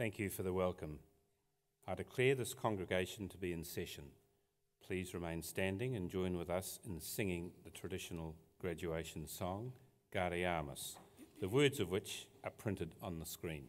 Thank you for the welcome. I declare this congregation to be in session. Please remain standing and join with us in singing the traditional graduation song, Gare Amas, the words of which are printed on the screen.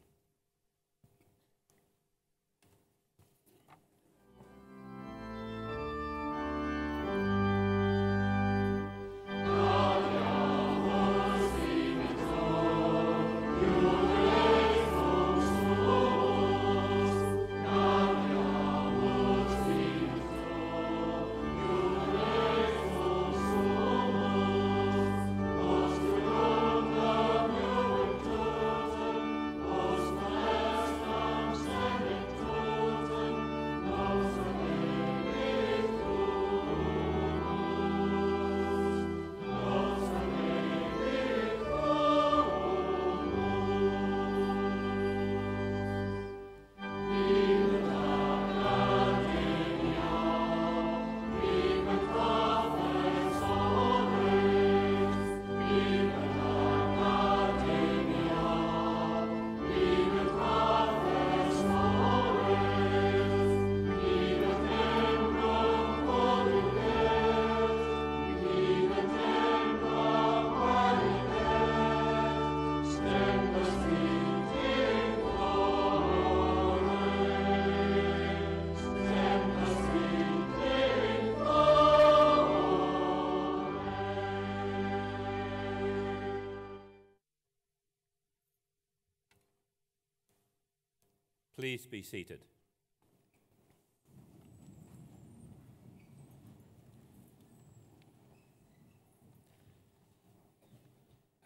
Please be seated.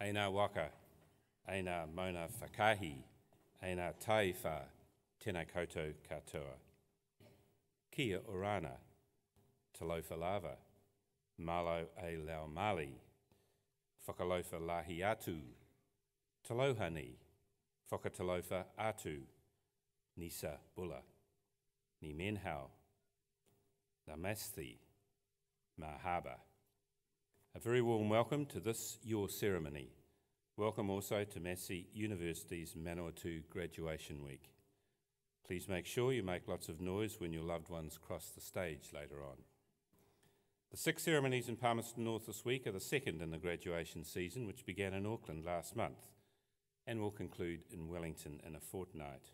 Eina waka, eina mauna whakahi, eina taiwha, tēnā koutou katoa. Kia orana, talofa lava, malo e lao mali, whakalofa lahi atu, talohani, whakatalofa atu, Nisa Bula, Ni Menhau, Na Massey, Mahaba. A very warm welcome to this, your ceremony. Welcome also to Massey University's Manawatū Graduation Week. Please make sure you make lots of noise when your loved ones cross the stage later on. The 6 ceremonies in Palmerston North this week are the second in the graduation season, which began in Auckland last month and will conclude in Wellington in a fortnight.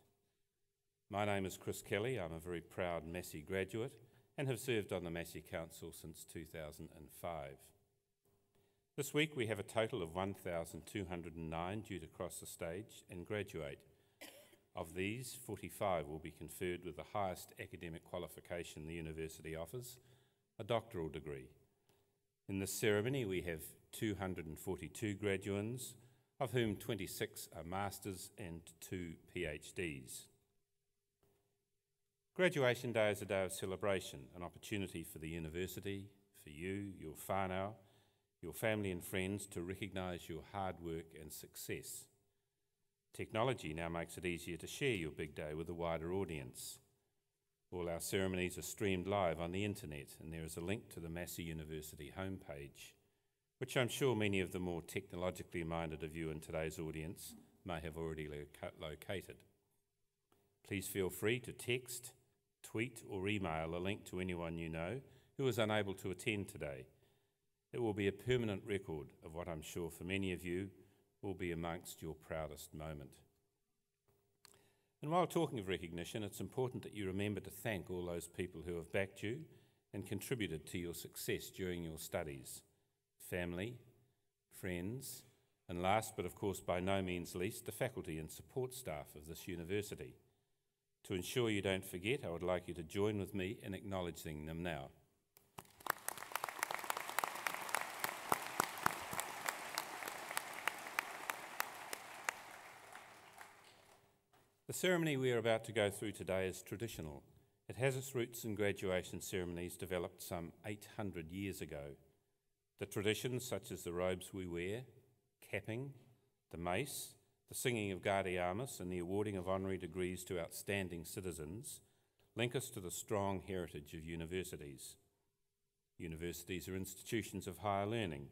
My name is Chris Kelly. I'm a very proud Massey graduate and have served on the Massey Council since 2005. This week we have a total of 1,209 due to cross the stage and graduate. Of these, 45 will be conferred with the highest academic qualification the university offers, a doctoral degree. In this ceremony we have 242 graduands, of whom 26 are masters and 2 PhDs. Graduation Day is a day of celebration, an opportunity for the university, for you, your whānau, your family and friends to recognise your hard work and success. Technology now makes it easier to share your big day with a wider audience. All our ceremonies are streamed live on the internet, and there is a link to the Massey University homepage, which I'm sure many of the more technologically minded of you in today's audience may have already located. Please feel free to text, tweet or email a link to anyone you know who is unable to attend today. It will be a permanent record of what I'm sure for many of you will be amongst your proudest moment. And while talking of recognition, it's important that you remember to thank all those people who have backed you and contributed to your success during your studies. Family, friends, and last but of course by no means least, the faculty and support staff of this university. To ensure you don't forget, I would like you to join with me in acknowledging them now. The ceremony we are about to go through today is traditional. It has its roots in graduation ceremonies developed some 800 years ago. The traditions, such as the robes we wear, capping, the mace, the singing of Gare Amas and the awarding of honorary degrees to outstanding citizens link us to the strong heritage of universities. Universities are institutions of higher learning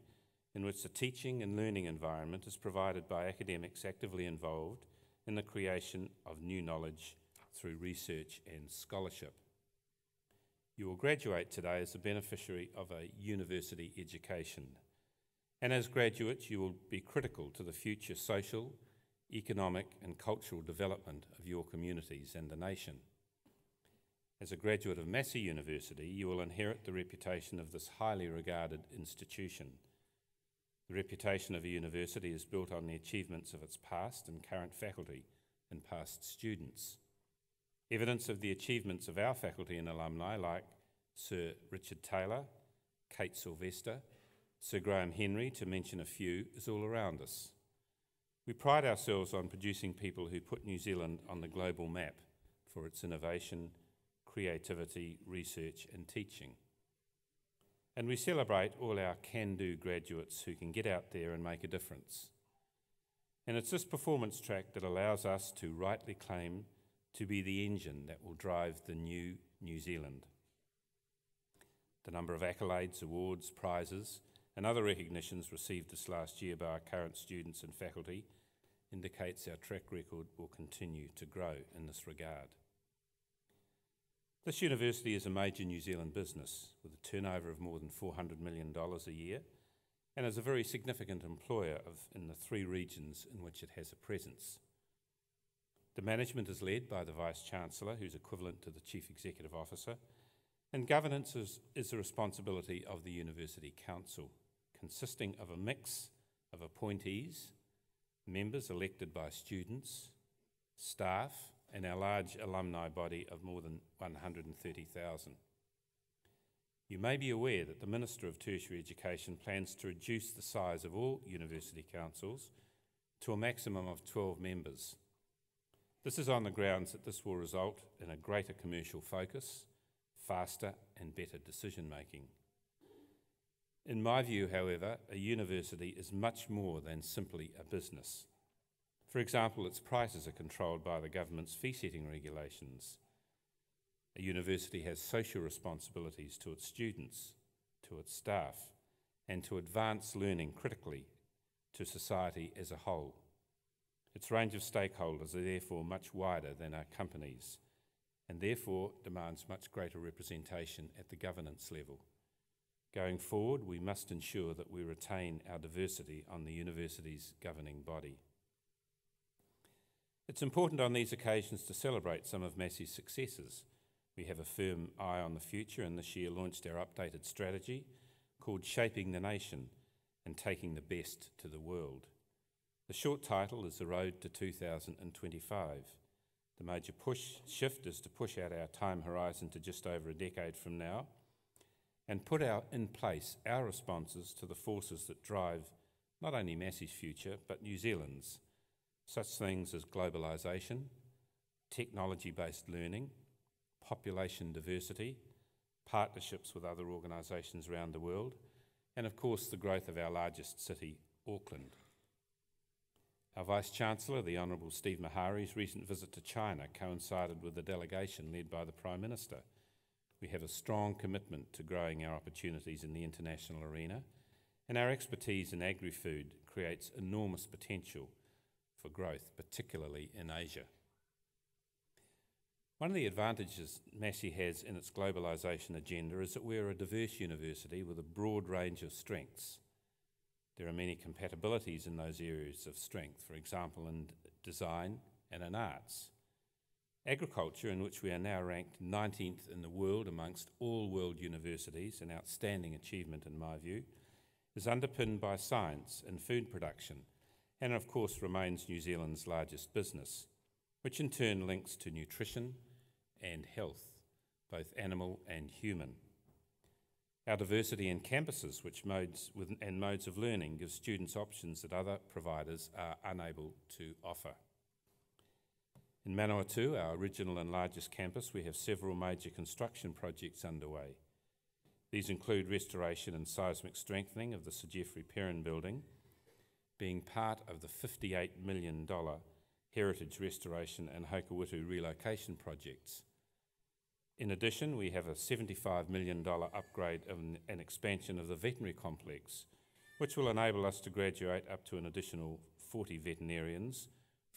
in which the teaching and learning environment is provided by academics actively involved in the creation of new knowledge through research and scholarship. You will graduate today as a beneficiary of a university education, and as graduates you will be critical to the future social, economic and cultural development of your communities and the nation. As a graduate of Massey University, you will inherit the reputation of this highly regarded institution. The reputation of a university is built on the achievements of its past and current faculty and past students. Evidence of the achievements of our faculty and alumni, like Sir Richard Taylor, Kate Sylvester, Sir Graham Henry, to mention a few, is all around us. We pride ourselves on producing people who put New Zealand on the global map for its innovation, creativity, research and teaching. And we celebrate all our can-do graduates who can get out there and make a difference. And it's this performance track that allows us to rightly claim to be the engine that will drive the new New Zealand. The number of accolades, awards, prizes and other recognitions received this last year by our current students and faculty indicates our track record will continue to grow in this regard. This university is a major New Zealand business with a turnover of more than $400 million a year and is a very significant employer in the 3 regions in which it has a presence. The management is led by the Vice-Chancellor, who's equivalent to the Chief Executive Officer, and governance is the responsibility of the University Council, consisting of a mix of appointees, members elected by students, staff, and our large alumni body of more than 130,000. You may be aware that the Minister of Tertiary Education plans to reduce the size of all university councils to a maximum of 12 members. This is on the grounds that this will result in a greater commercial focus, faster and better decision making. In my view, however, a university is much more than simply a business. For example, its prices are controlled by the government's fee-setting regulations. A university has social responsibilities to its students, to its staff, and to advance learning critically to society as a whole. Its range of stakeholders are therefore much wider than our companies, and therefore demands much greater representation at the governance level. Going forward, we must ensure that we retain our diversity on the university's governing body. It's important on these occasions to celebrate some of Massey's successes. We have a firm eye on the future and this year launched our updated strategy called Shaping the Nation and Taking the Best to the World. The short title is The Road to 2025. The major shift is to push out our time horizon to just over a decade from now and put in place our responses to the forces that drive not only Massey's future but New Zealand's. Such things as globalisation, technology-based learning, population diversity, partnerships with other organisations around the world, and of course the growth of our largest city, Auckland. Our Vice-Chancellor, the Honourable Steve Mahari's recent visit to China coincided with a delegation led by the Prime Minister. We have a strong commitment to growing our opportunities in the international arena, and our expertise in agri-food creates enormous potential for growth, particularly in Asia. One of the advantages Massey has in its globalisation agenda is that we're a diverse university with a broad range of strengths. There are many compatibilities in those areas of strength, for example in design and in arts. Agriculture, in which we are now ranked 19th in the world amongst all world universities, an outstanding achievement in my view, is underpinned by science and food production, and of course remains New Zealand's largest business, which in turn links to nutrition and health, both animal and human. Our diversity in campuses and modes of learning gives students options that other providers are unable to offer. In Manawatū, our original and largest campus, we have several major construction projects underway. These include restoration and seismic strengthening of the Sir Geoffrey Perrin building, being part of the $58 million heritage restoration and Hokowhitu relocation projects. In addition, we have a $75 million upgrade and expansion of the veterinary complex, which will enable us to graduate up to an additional 40 veterinarians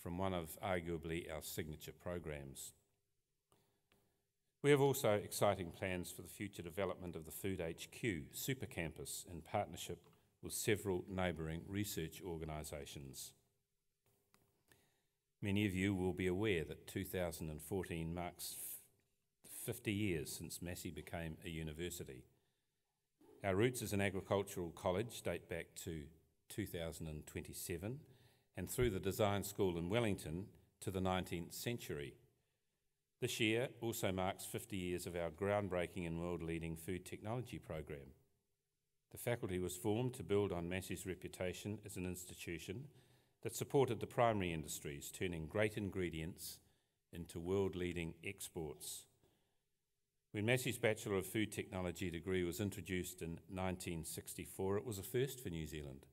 from one of arguably our signature programs. We have also exciting plans for the future development of the Food HQ Super Campus in partnership with several neighbouring research organisations. Many of you will be aware that 2014 marks 50 years since Massey became a university. Our roots as an agricultural college date back to 2027 and through the design school in Wellington to the 19th century. This year also marks 50 years of our groundbreaking and world-leading food technology program. The faculty was formed to build on Massey's reputation as an institution that supported the primary industries, turning great ingredients into world-leading exports. When Massey's Bachelor of Food Technology degree was introduced in 1964, it was a first for New Zealand.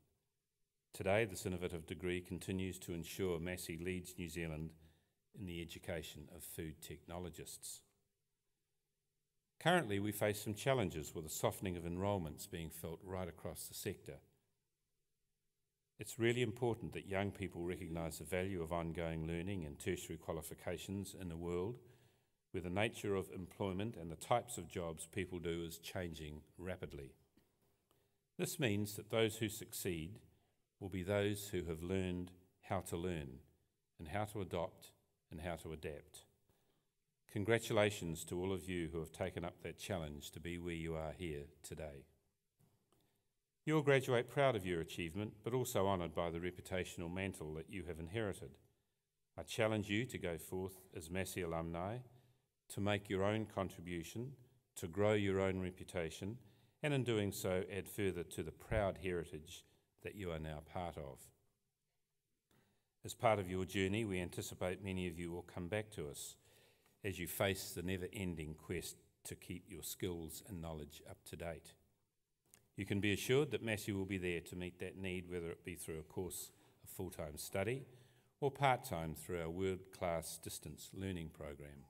Today, this innovative degree continues to ensure Massey leads New Zealand in the education of food technologists. Currently, we face some challenges with a softening of enrolments being felt right across the sector. It's really important that young people recognise the value of ongoing learning and tertiary qualifications in a world where the nature of employment and the types of jobs people do is changing rapidly. This means that those who succeed will be those who have learned how to learn and how to adopt and how to adapt. Congratulations to all of you who have taken up that challenge to be where you are here today. You'll graduate proud of your achievement, but also honoured by the reputational mantle that you have inherited. I challenge you to go forth as Massey alumni, to make your own contribution, to grow your own reputation, and in doing so add further to the proud heritage that you are now part of. As part of your journey, we anticipate many of you will come back to us as you face the never-ending quest to keep your skills and knowledge up to date. You can be assured that Massey will be there to meet that need, whether it be through a course of full-time study or part-time through our world-class distance learning program.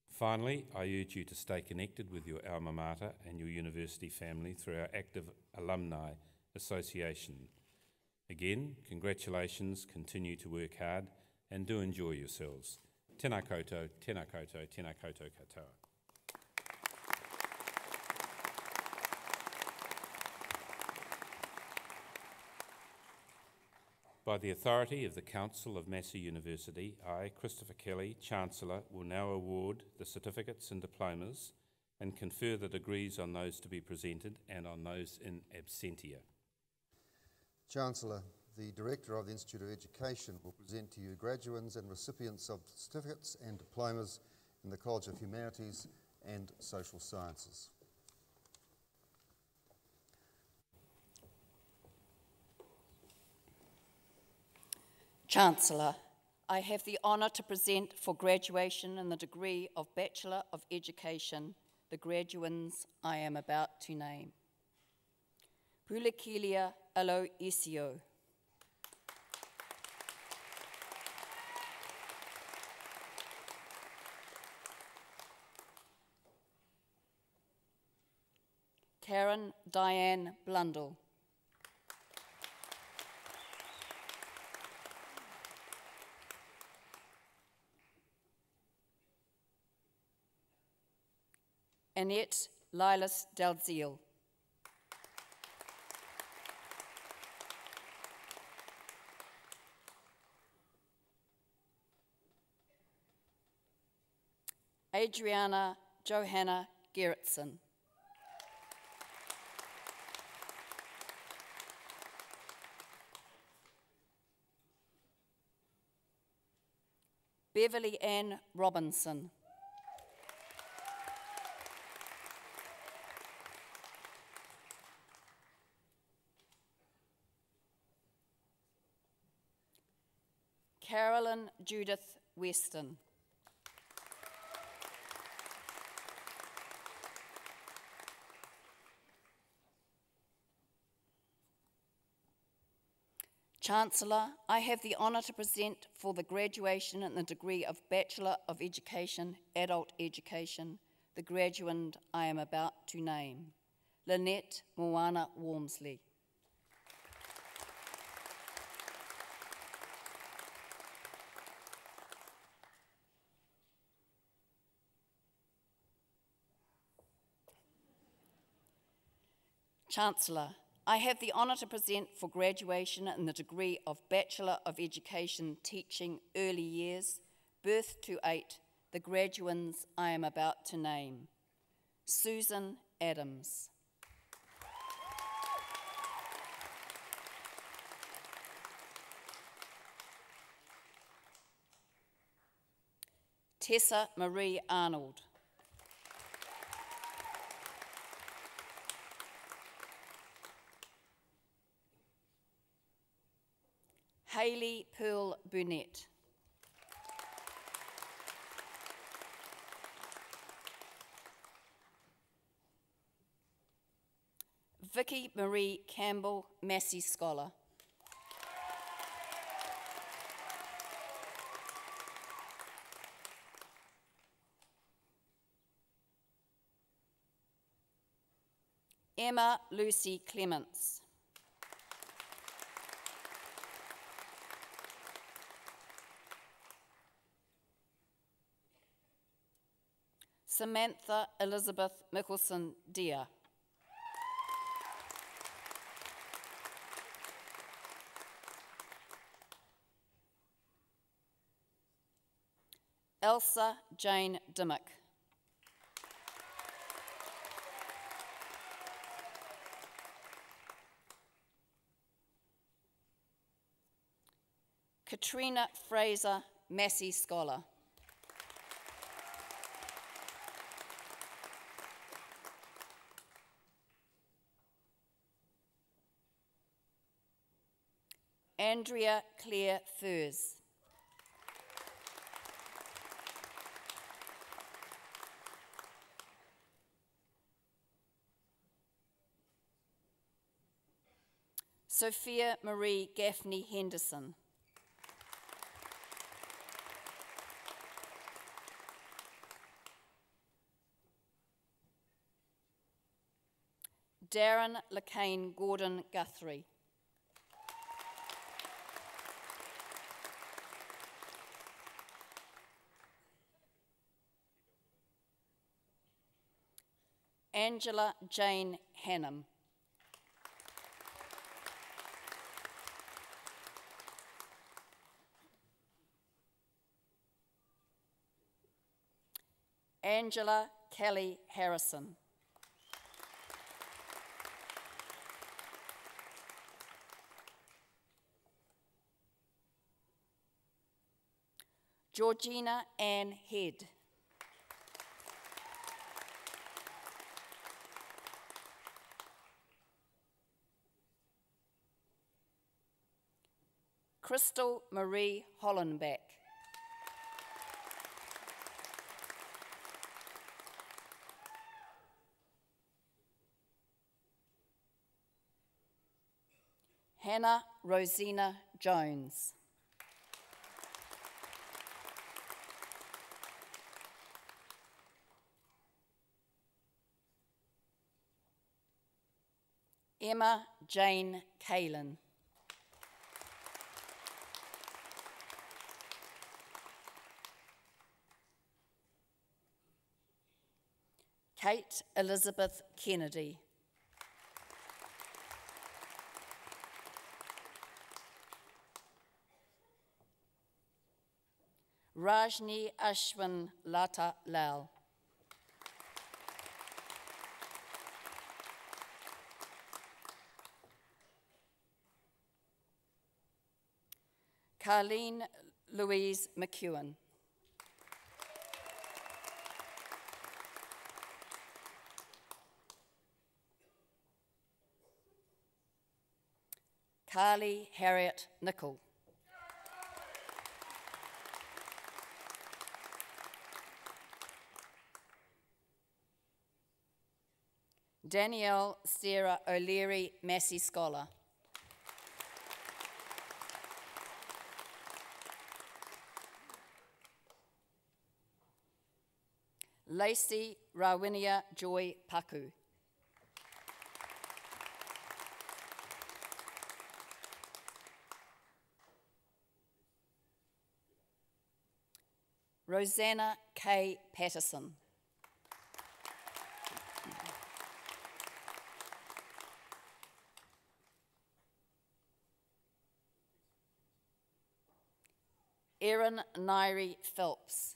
Finally, I urge you to stay connected with your alma mater and your university family through our active alumni association. Again, congratulations, continue to work hard and do enjoy yourselves. Tēnā koutou, tēnā koutou, tēnā koutou katoa. By the authority of the Council of Massey University, I, Christopher Kelly, Chancellor, will now award the certificates and diplomas and confer the degrees on those to be presented and on those in absentia. Chancellor, the Director of the Institute of Education will present to you graduates and recipients of certificates and diplomas in the College of Humanities and Social Sciences. Chancellor, I have the honour to present for graduation in the degree of Bachelor of Education the graduands I am about to name. Pulekilia Alo Isio. Karen Diane Blundell. Annette Lilas Dalziel. Adriana Johanna Gerritsen. Beverly Ann Robinson. Carolyn Judith Weston. Chancellor, I have the honour to present for the graduation in the degree of Bachelor of Education, Adult Education, the graduand I am about to name, Lynette Moana Wormsley. Chancellor, I have the honour to present for graduation in the degree of Bachelor of Education Teaching Early Years, Birth to 8, the graduands I am about to name. Susan Adams. Tessa Marie Arnold. Hayley Pearl Burnett. Vicky Marie Campbell, Massey Scholar. Emma Lucy Clements. Samantha Elizabeth Mickelson Deer. Elsa Jane Dimmock. Katrina Fraser, Massey Scholar. Andrea Claire Furs. Sophia Marie Gaffney Henderson. Darren LeCane Gordon Guthrie. Angela Jane Hannam. Angela Kelly Harrison. Georgina Ann Head. Crystal Marie Hollenbeck. Hannah Rosina Jones. Emma Jane Kalin. Kate Elizabeth Kennedy. Rajni Ashwin Lata Lal. Carlene Louise McEwen. Carly Harriet Nichol. Danielle Sarah O'Leary, Massey Scholar. Lacey Rawinia Joy Paku. Rosanna K. Patterson. Erin Nairi Phelps.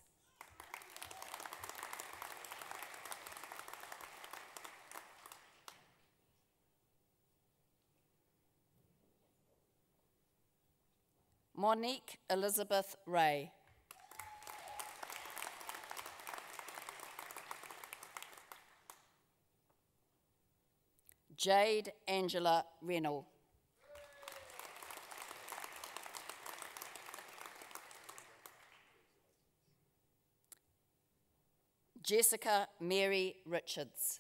Monique Elizabeth Ray. Jade Angela Reynolds. Jessica Mary Richards.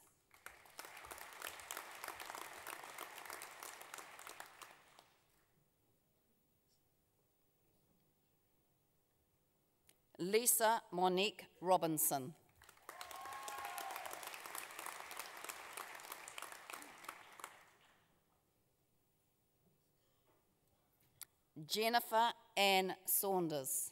Lisa Monique Robinson. Jennifer Ann Saunders.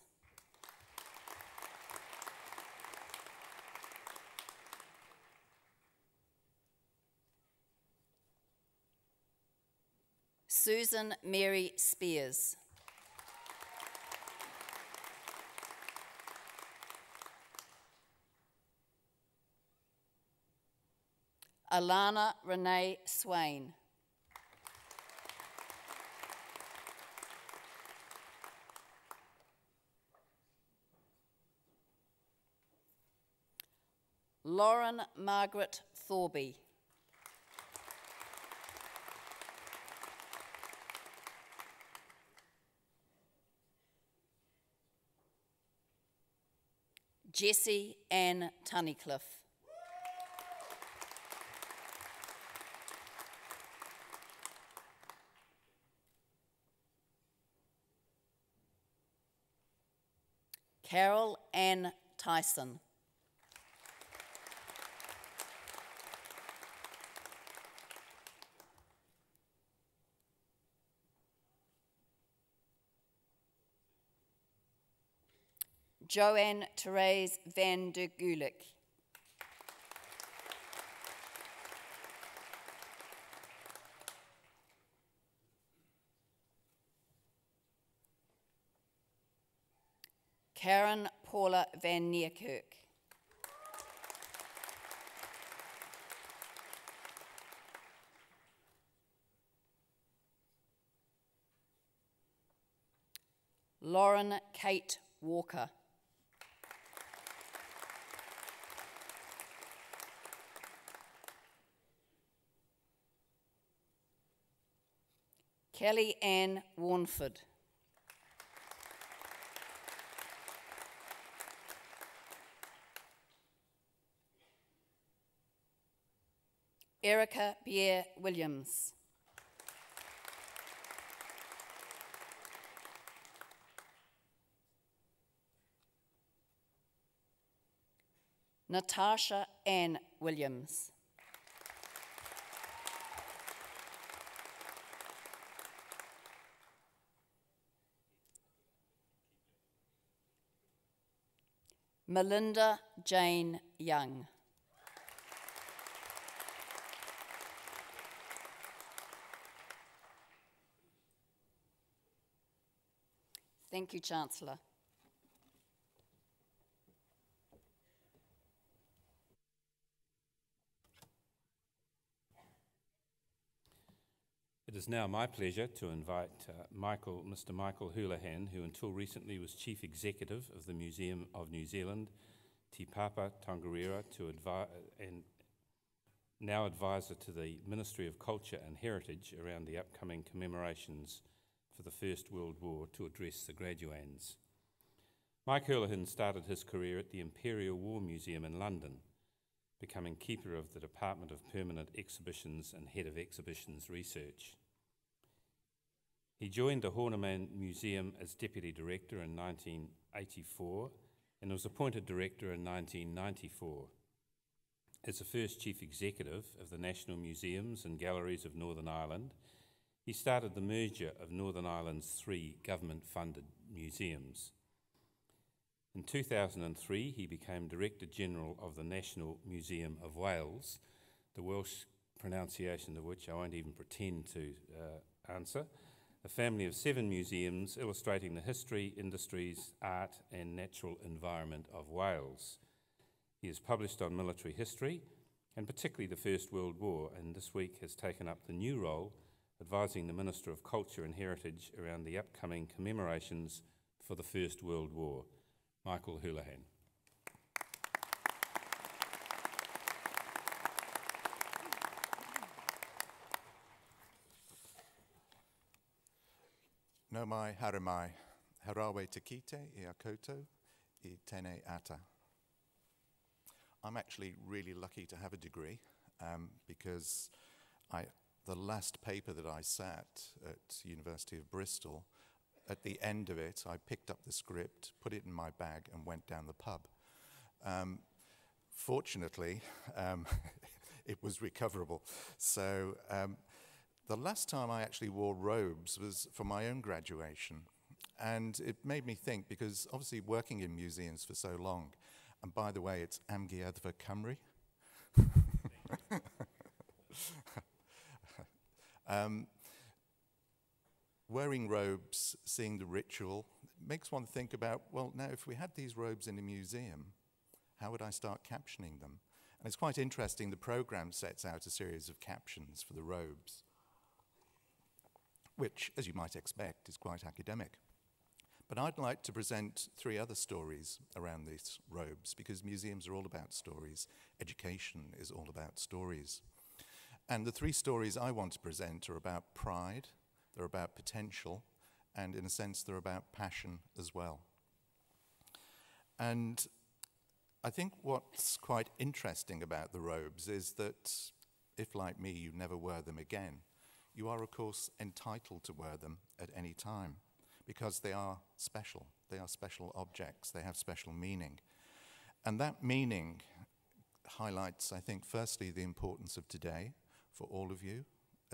Susan Mary Spears. Alana Renee Swain. Lauren Margaret Thorby. Jessie Ann Tunnicliffe. Carol Ann Tyson. Joanne Therese van der Gulik. Karen Paula van Niekerk. Lauren Kate Walker. Kelly Ann Warnford. Erica Pierre Williams. Natasha Ann Williams. Melinda Jane Young. Thank you, Chancellor. It is now my pleasure to invite Mr. Michael Houlihan, who until recently was Chief Executive of the Museum of New Zealand, Te Papa Tongariro, and now advisor to the Ministry of Culture and Heritage around the upcoming commemorations for the First World War, to address the graduands. Mike Houlihan started his career at the Imperial War Museum in London, becoming keeper of the Department of Permanent Exhibitions and head of exhibitions research. He joined the Horniman Museum as Deputy Director in 1984 and was appointed Director in 1994. As the first Chief Executive of the National Museums and Galleries of Northern Ireland, he started the merger of Northern Ireland's 3 government-funded museums. In 2003, he became Director General of the National Museum of Wales, the Welsh pronunciation of which I won't even pretend to answer, a family of 7 museums illustrating the history, industries, art and natural environment of Wales. He has published on military history, and particularly the First World War, and this week has taken up the new role advising the Minister of Culture and Heritage around the upcoming commemorations for the First World War. Michael Houlihan. No mai haere mai, harawe te kite I a koutou I tēnei ata. I'm actually really lucky to have a degree because the last paper that I sat at University of Bristol, at the end of it, I picked up the script, put it in my bag and went down the pub. Fortunately, it was recoverable. So the last time I actually wore robes was for my own graduation. And it made me think, because obviously working in museums for so long, and by the way, it's Amgueddfa Cymru. Wearing robes, seeing the ritual, makes one think about, well, now if we had these robes in a museum, how would I start captioning them? And it's quite interesting, the program sets out a series of captions for the robes, which, as you might expect, is quite academic. But I'd like to present 3 other stories around these robes, because museums are all about stories, education is all about stories. And the 3 stories I want to present are about pride, they're about potential, and in a sense they're about passion as well. And I think what's quite interesting about the robes is that if, like me, you never wear them again, you are, of course, entitled to wear them at any time because they are special. They are special objects. They have special meaning. And that meaning highlights, I think, firstly, the importance of today for all of you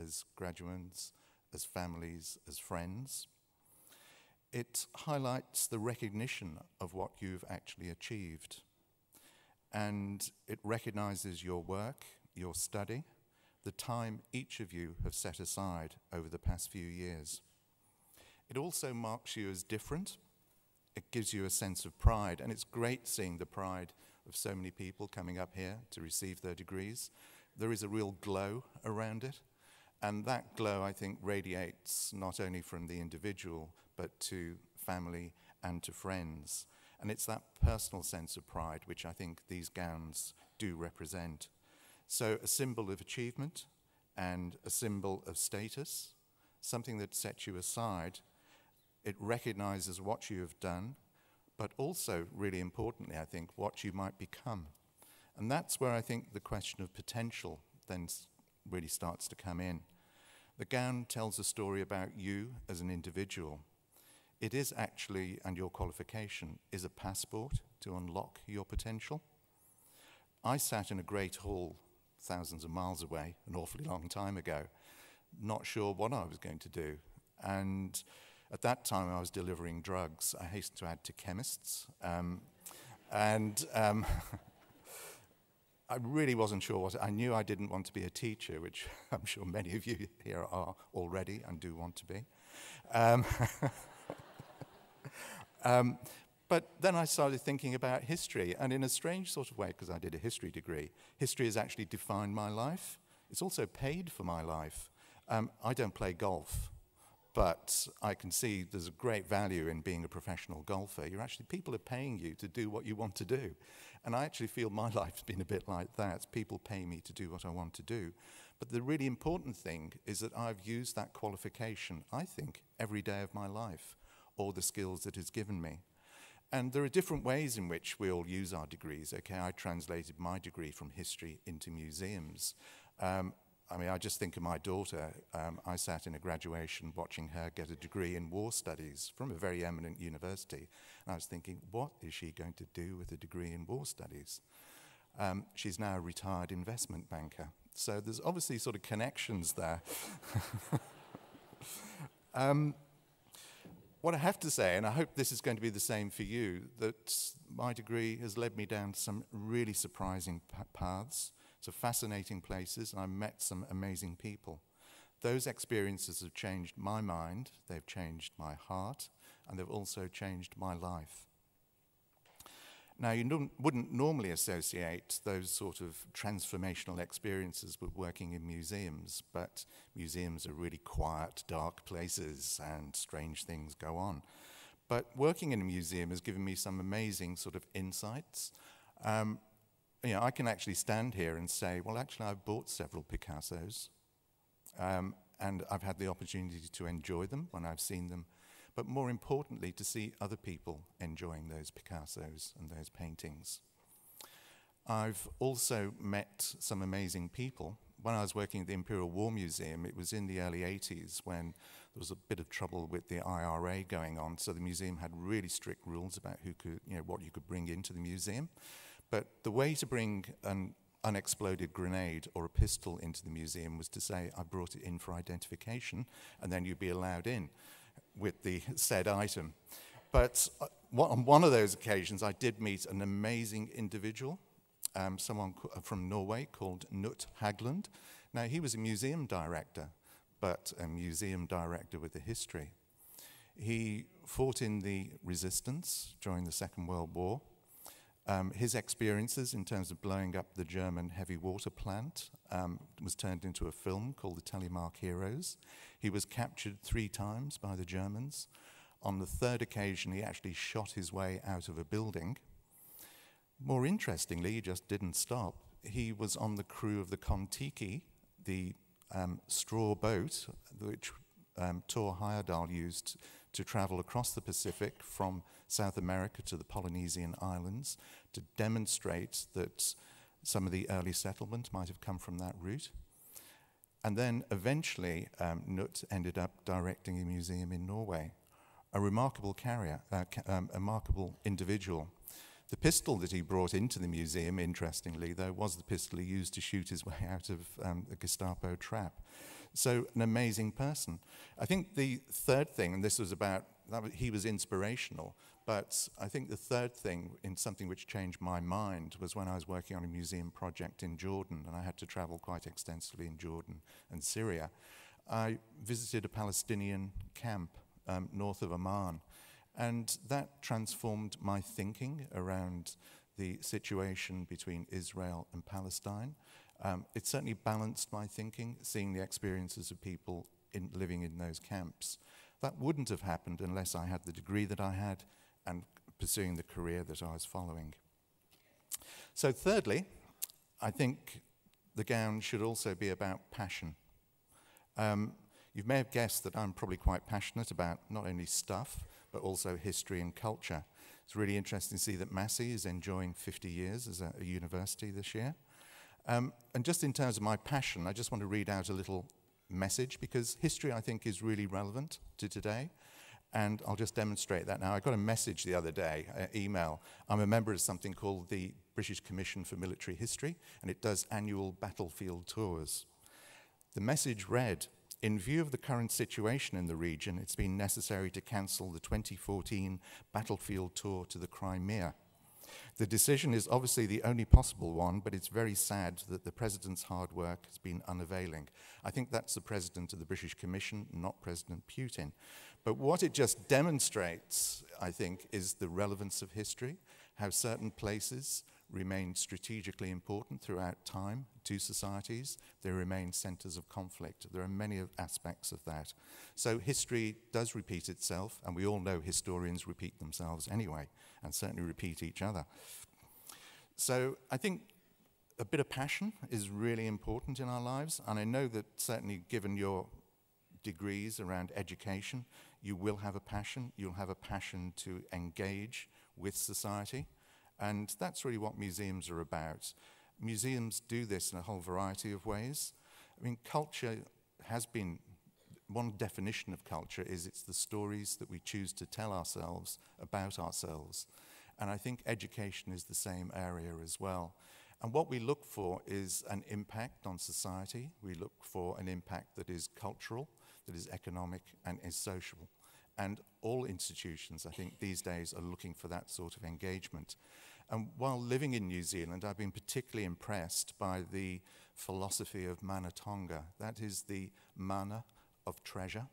as graduates, as families, as friends. It highlights the recognition of what you've actually achieved. And it recognizes your work, your study, the time each of you have set aside over the past few years. It also marks you as different. It gives you a sense of pride, and it's great seeing the pride of so many people coming up here to receive their degrees. There is a real glow around it, and that glow, I think, radiates not only from the individual, but to family and to friends. And it's that personal sense of pride which I think these gowns do represent. So a symbol of achievement and a symbol of status, something that sets you aside. It recognizes what you have done, but also, really importantly, I think, what you might become. And that's where I think the question of potential then really starts to come in. The gown tells a story about you as an individual. It is actually, and your qualification, is a passport to unlock your potential. I sat in a great hall thousands of miles away, an awfully long time ago, not sure what I was going to do. And at that time, I was delivering drugs. I hasten to add, to chemists. I really wasn't sure what. I knew I didn't want to be a teacher, which I'm sure many of you here are already and do want to be. But then I started thinking about history, and in a strange sort of way, because I did a history degree, history has actually defined my life. It's also paid for my life. I don't play golf, but I can see there's a great value in being a professional golfer. People are paying you to do what you want to do. And I actually feel my life's been a bit like that. People pay me to do what I want to do. But the really important thing is that I've used that qualification, I think, every day of my life, all the skills that it's given me. And there are different ways in which we all use our degrees. Okay, I translated my degree from history into museums. I just think of my daughter. I sat in a graduation watching her get a degree in war studies from a very eminent university. And I was thinking, what is she going to do with a degree in war studies? She's now a retired investment banker. So there's obviously sort of connections there. What I have to say, and I hope this is going to be the same for you, that my degree has led me down some really surprising paths, to fascinating places, and I've met some amazing people. those experiences have changed my mind, they've changed my heart, and they've also changed my life. Now, you wouldn't normally associate those sort of transformational experiences with working in museums, but museums are really quiet, dark places, and strange things go on. But working in a museum has given me some amazing sort of insights. I can actually stand here and say, well, actually, I've bought several Picassos, and I've had the opportunity to enjoy them when I've seen them, but more importantly, to see other people enjoying those Picassos and those paintings. I've also met some amazing people. When I was working at the Imperial War Museum, it was in the early 80s when there was a bit of trouble with the IRA going on, so the museum had really strict rules about who could, what you could bring into the museum. But the way to bring an unexploded grenade or a pistol into the museum was to say, I brought it in for identification, and then you'd be allowed in with the said item. But on one of those occasions, I did meet an amazing individual, someone from Norway called Knut Hagland. Now, he was a museum director, but a museum director with a history. He fought in the resistance during the Second World War. His experiences in terms of blowing up the German heavy water plant was turned into a film called The Telemark Heroes. He was captured 3 times by the Germans. On the 3rd occasion, he actually shot his way out of a building. More interestingly, he just didn't stop. He was on the crew of the Kon-Tiki, the straw boat which Thor Heyerdahl used to travel across the Pacific from South America to the Polynesian islands to demonstrate that some of the early settlement might have come from that route. And then eventually, Knut ended up directing a museum in Norway. A remarkable a remarkable individual. The pistol that he brought into the museum, interestingly, though, was the pistol he used to shoot his way out of a Gestapo trap. So, an amazing person. I think the third thing, and this was about, he was inspirational, but I think the third thing in something which changed my mind was when I was working on a museum project in Jordan, and I had to travel quite extensively in Jordan and Syria. I visited a Palestinian camp north of Amman, and that transformed my thinking around the situation between Israel and Palestine. It certainly balanced my thinking, seeing the experiences of people living in those camps. That wouldn't have happened unless I had the degree that I had and pursuing the career that I was following. So thirdly, I think the gown should also be about passion. You may have guessed that I'm probably quite passionate about not only stuff, but also history and culture. It's really interesting to see that Massey is enjoying 50 years as a university this year. And just in terms of my passion, I just want to read out a little message, because history, I think, is really relevant to today. And I'll just demonstrate that now. I got a message the other day, email. I'm a member of something called the British Commission for Military History, and it does annual battlefield tours. The message read, in view of the current situation in the region, it's been necessary to cancel the 2014 battlefield tour to the Crimea. The decision is obviously the only possible one, but it's very sad that the President's hard work has been unavailing. I think that's the President of the British Commission, not President Putin. But what it just demonstrates, I think, is the relevance of history, how certain places remain strategically important throughout time to societies. They remain centers of conflict. There are many aspects of that. So history does repeat itself, and we all know historians repeat themselves anyway, and certainly repeat each other. So I think a bit of passion is really important in our lives, and I know that certainly given your degrees around education, you will have a passion. You'll have a passion to engage with society. And that's really what museums are about. Museums do this in a whole variety of ways. I mean, culture has been, one definition of culture is it's the stories that we choose to tell ourselves about ourselves. And I think education is the same area as well. And what we look for is an impact on society. We look for an impact that is cultural, that is economic, and is social. And all institutions, I think, these days are looking for that sort of engagement. And while living in New Zealand, I've been particularly impressed by the philosophy of Manatonga. That is the mana of treasure,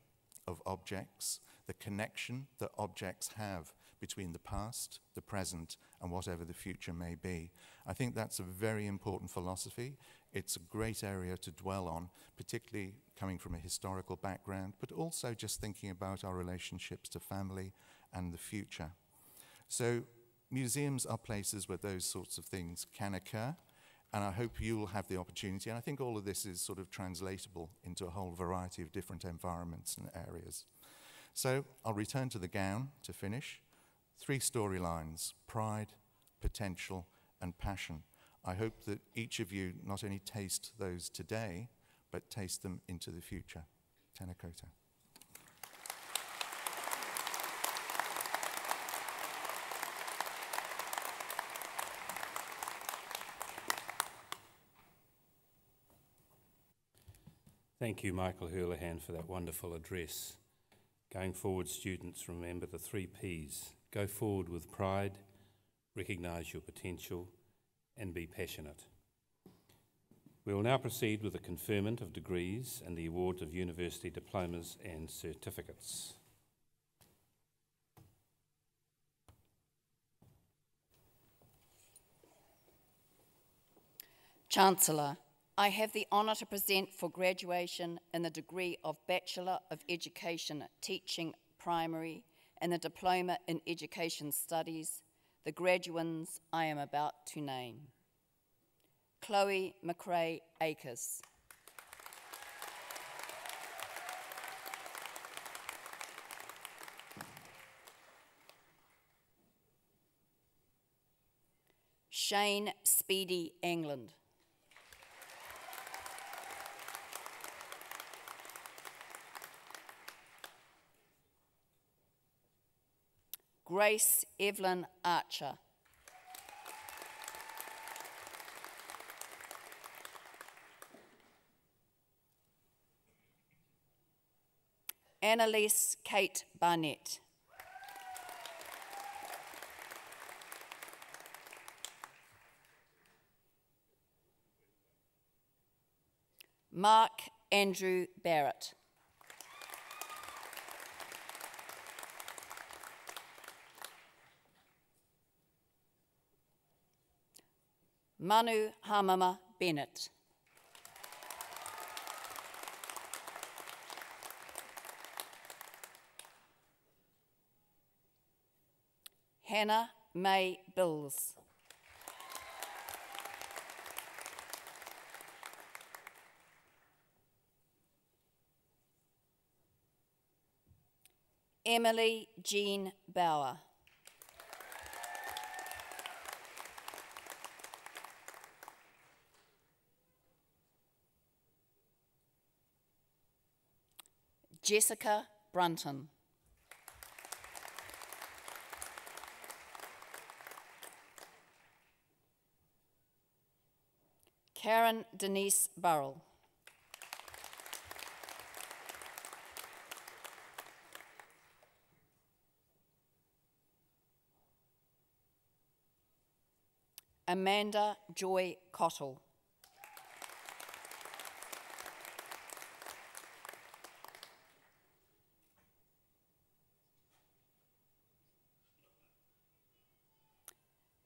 of objects, the connection that objects have between the past, the present, and whatever the future may be. I think that's a very important philosophy. It's a great area to dwell on, particularly coming from a historical background, but also just thinking about our relationships to family and the future. So museums are places where those sorts of things can occur, and I hope you will have the opportunity, and I think all of this is sort of translatable into a whole variety of different environments and areas. So I'll return to the gown to finish. 3 storylines: pride, potential, and passion. I hope that each of you not only taste those today, but taste them into the future. Tēnā koutou. Thank you, Michael Hurlihan, for that wonderful address. Going forward, students, remember the 3 Ps. Go forward with pride, recognise your potential, and be passionate. We will now proceed with the conferment of degrees and the award of university diplomas and certificates. Chancellor, I have the honour to present for graduation in the degree of Bachelor of Education Teaching Primary and the Diploma in Education Studies, the graduands I am about to name. Chloe McRae Akers. Shane Speedy England. Grace Evelyn Archer. Annalise Kate Barnett. Mark Andrew Barrett. Manu Hamama Bennett. Hannah May Bills. Emily Jean Bauer. Jessica Brunton. Karen Denise Burrell. Amanda Joy Cottle.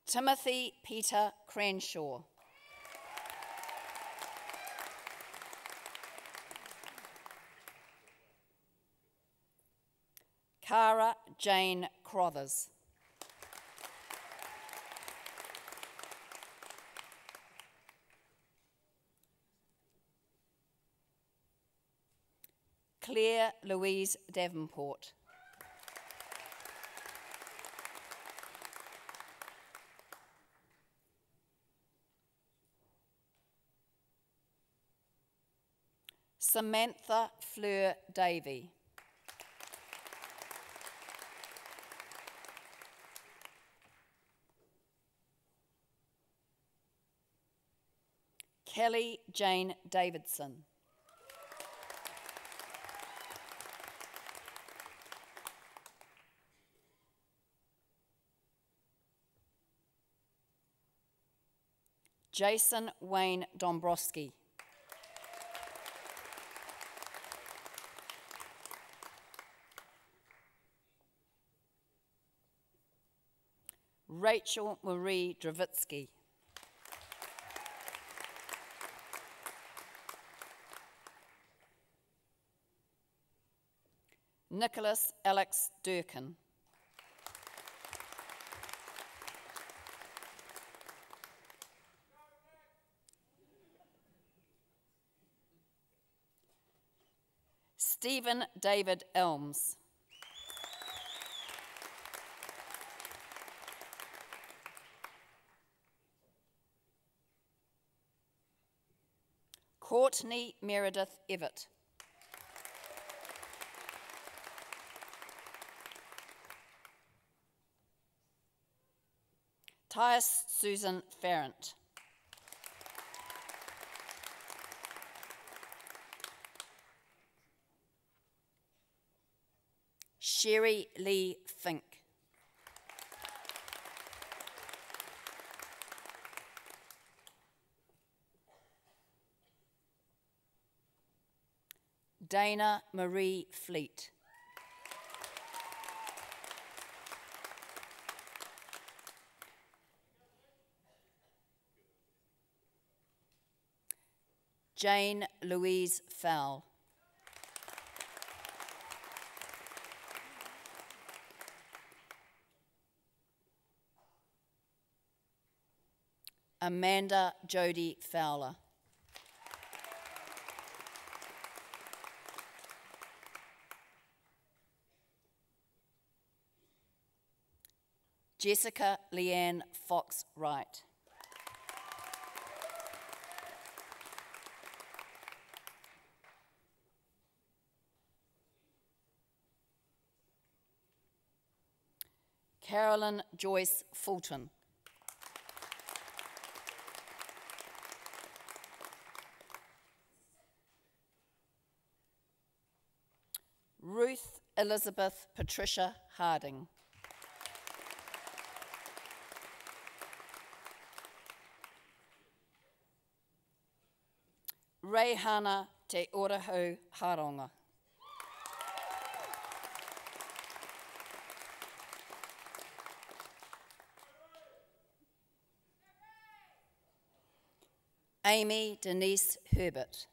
Timothy Peter Cranshaw. Cara Jane Crothers. Claire Louise Davenport. Samantha Fleur Davey. Kelly Jane Davidson. Jason Wayne Dombrowski. Rachel Marie Dravitsky. Nicholas Alex Durkin. Stephen David Elms. Courtney Meredith Evett. Tyus Susan Farrant. Sherry Lee Fink. Dana Marie Fleet. Jane Louise Fowle. Amanda Jody Fowler. Jessica Leanne Fox Wright. Carolyn Joyce Fulton. Ruth Elizabeth Patricia Harding. Reihana Te Orahu Haronga. Amy Denise Herbert.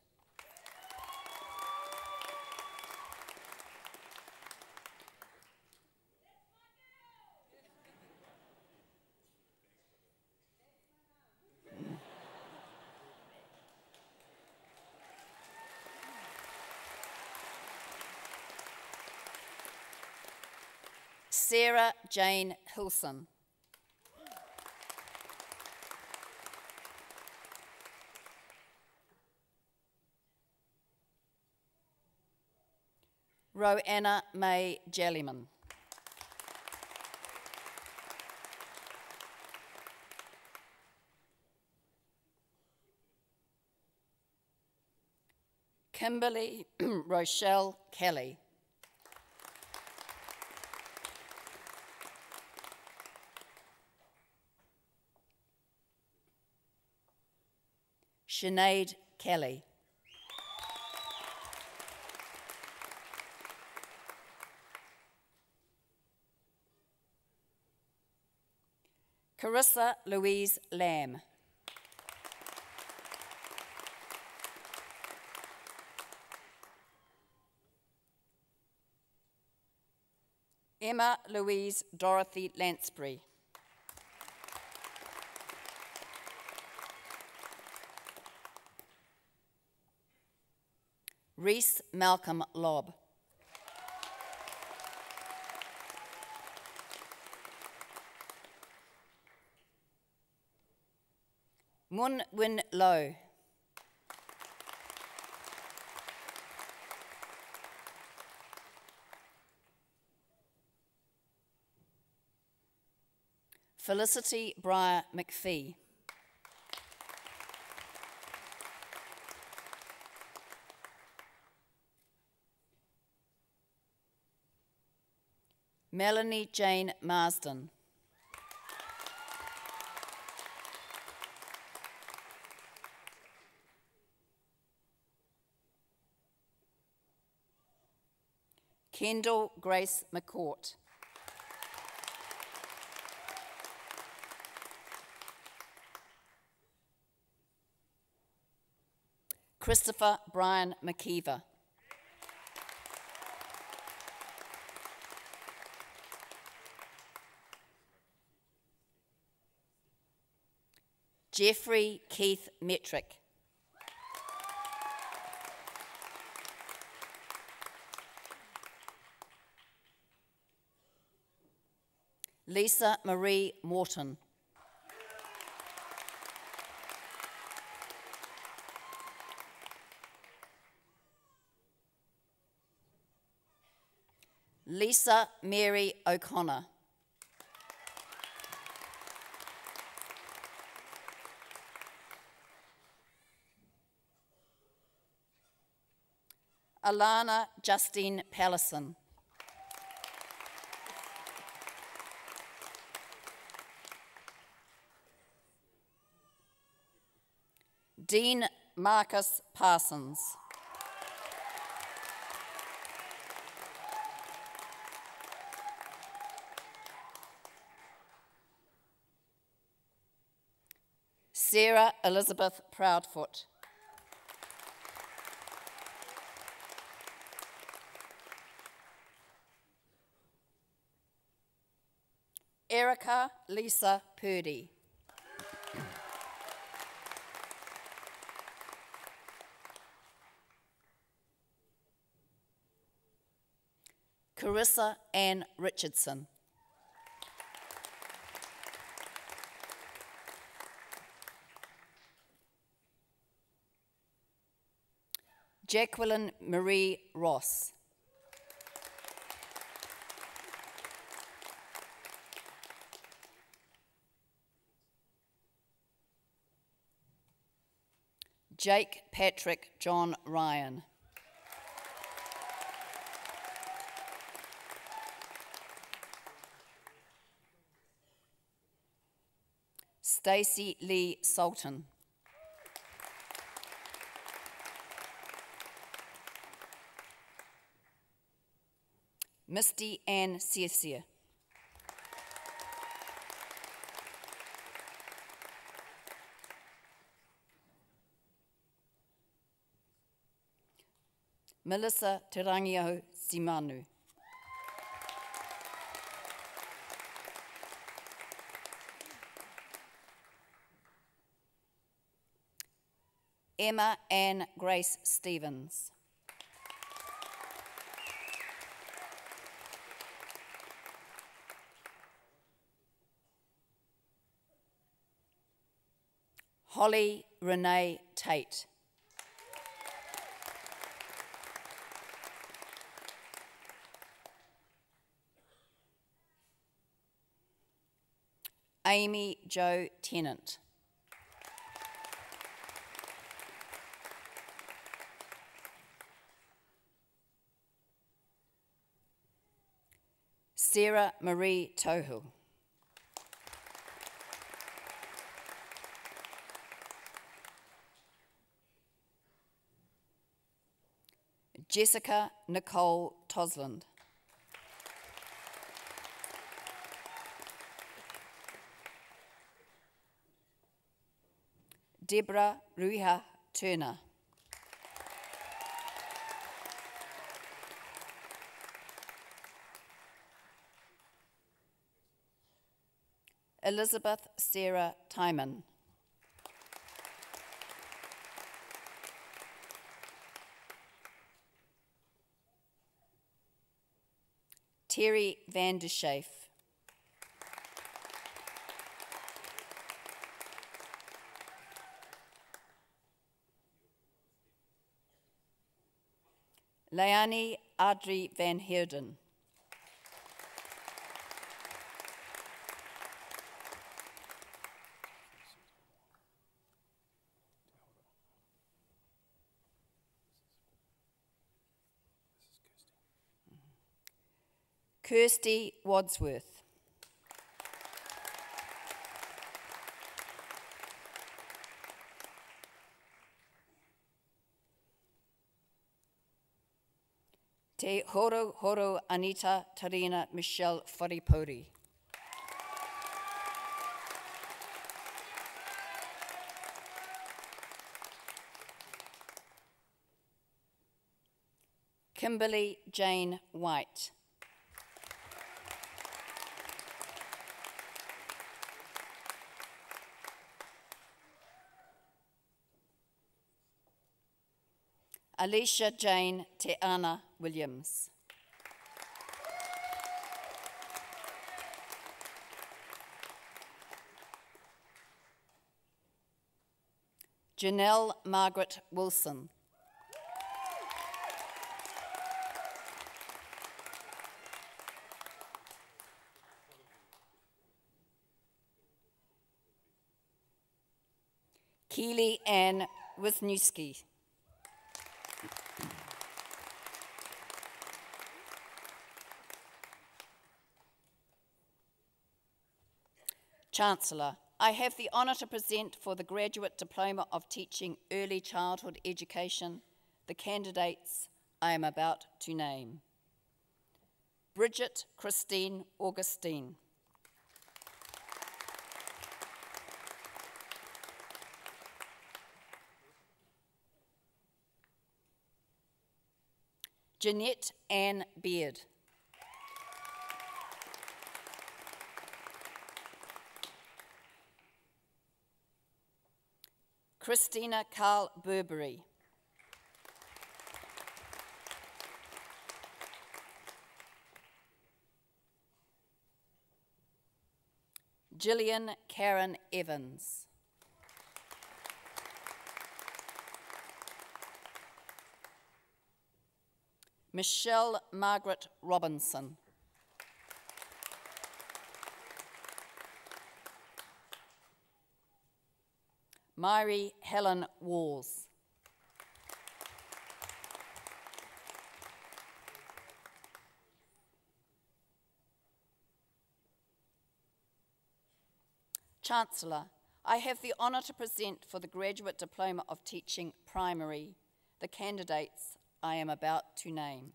Sarah Jane Hilson. Roanna May Jellyman. Kimberly Rochelle Kelly. Sinead Kelly. Carissa Louise Lamb. Emma Louise Dorothy Lansbury. Reese Malcolm Lobb. Mun Win Lo. Felicity Breyer McPhee. Melanie Jane Marsden. Kendall Grace McCourt. Christopher Brian McKeever. Jeffrey Keith Metrick. Lisa Marie Morton. Lisa Mary O'Connor. Alana Justine Pallison. Dean Marcus Parsons. Sarah Elizabeth Proudfoot. Erica Lisa Purdy. Carissa Ann Richardson. Jacqueline Marie Ross. Jake Patrick John Ryan. Stacey Lee Sultan. Misty Ann Searsier. Melissa Terangio Simanu. Emma Ann Grace Stevens. Holly Renee Tate. Amy Jo Tennant. Sarah Marie Tohu. Jessica Nicole Tosland. Deborah Ruiha Turner. Elizabeth Sarah Timon. Terry Van der Schaaf. Leonie Audrey Van Heerden. Kirsty Wadsworth. Te horo horo Anita Tarina Michelle Wharipuri. Kimberly Jane White. Alicia Jane Te Ana Williams. Janelle Margaret Wilson. Keely Ann Wisniewski. Chancellor, I have the honour to present for the Graduate Diploma of Teaching Early Childhood Education the candidates I am about to name. Bridget Christine Augustine. Jeanette Ann Beard. Christina Carl Burberry. Gillian Karen Evans. Michelle Margaret Robinson. Myri Helen Walls. Chancellor, I have the honour to present for the Graduate Diploma of Teaching Primary the candidates I am about to name.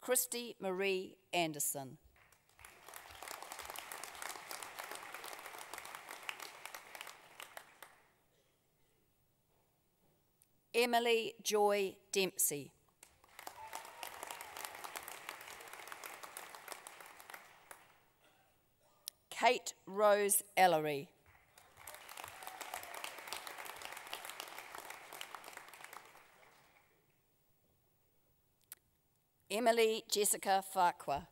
Christy Marie Anderson. Emily Joy Dempsey. Kate Rose Ellery. Emily Jessica Farquhar.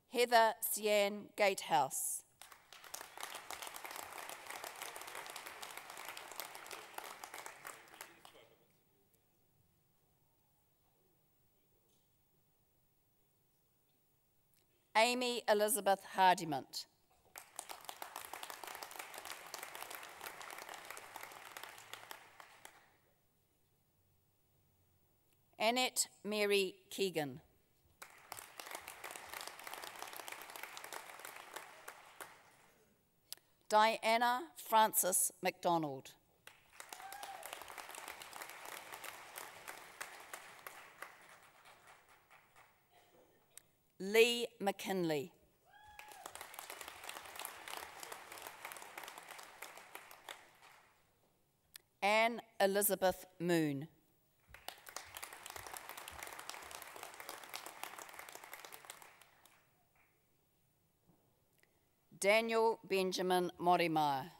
Heather Sian Gatehouse. Amy Elizabeth Hardiment. Annette Mary Keegan. Diana Frances MacDonald. Lee McKinley. Anne Elizabeth Moon. Daniel Benjamin Morimeyer.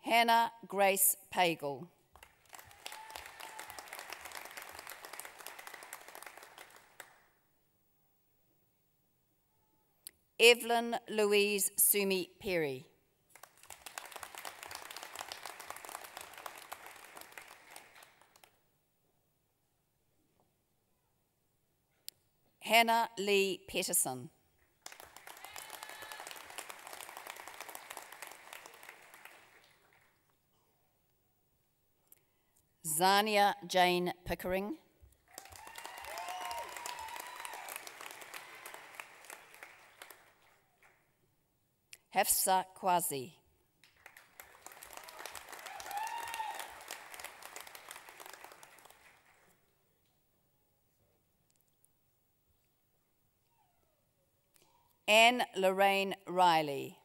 Hannah Grace Pagel. Evelyn Louise Sumi Perry. Hannah Lee Peterson. Zania Jane Pickering. Hafsa Kwazi. Anne Lorraine Riley.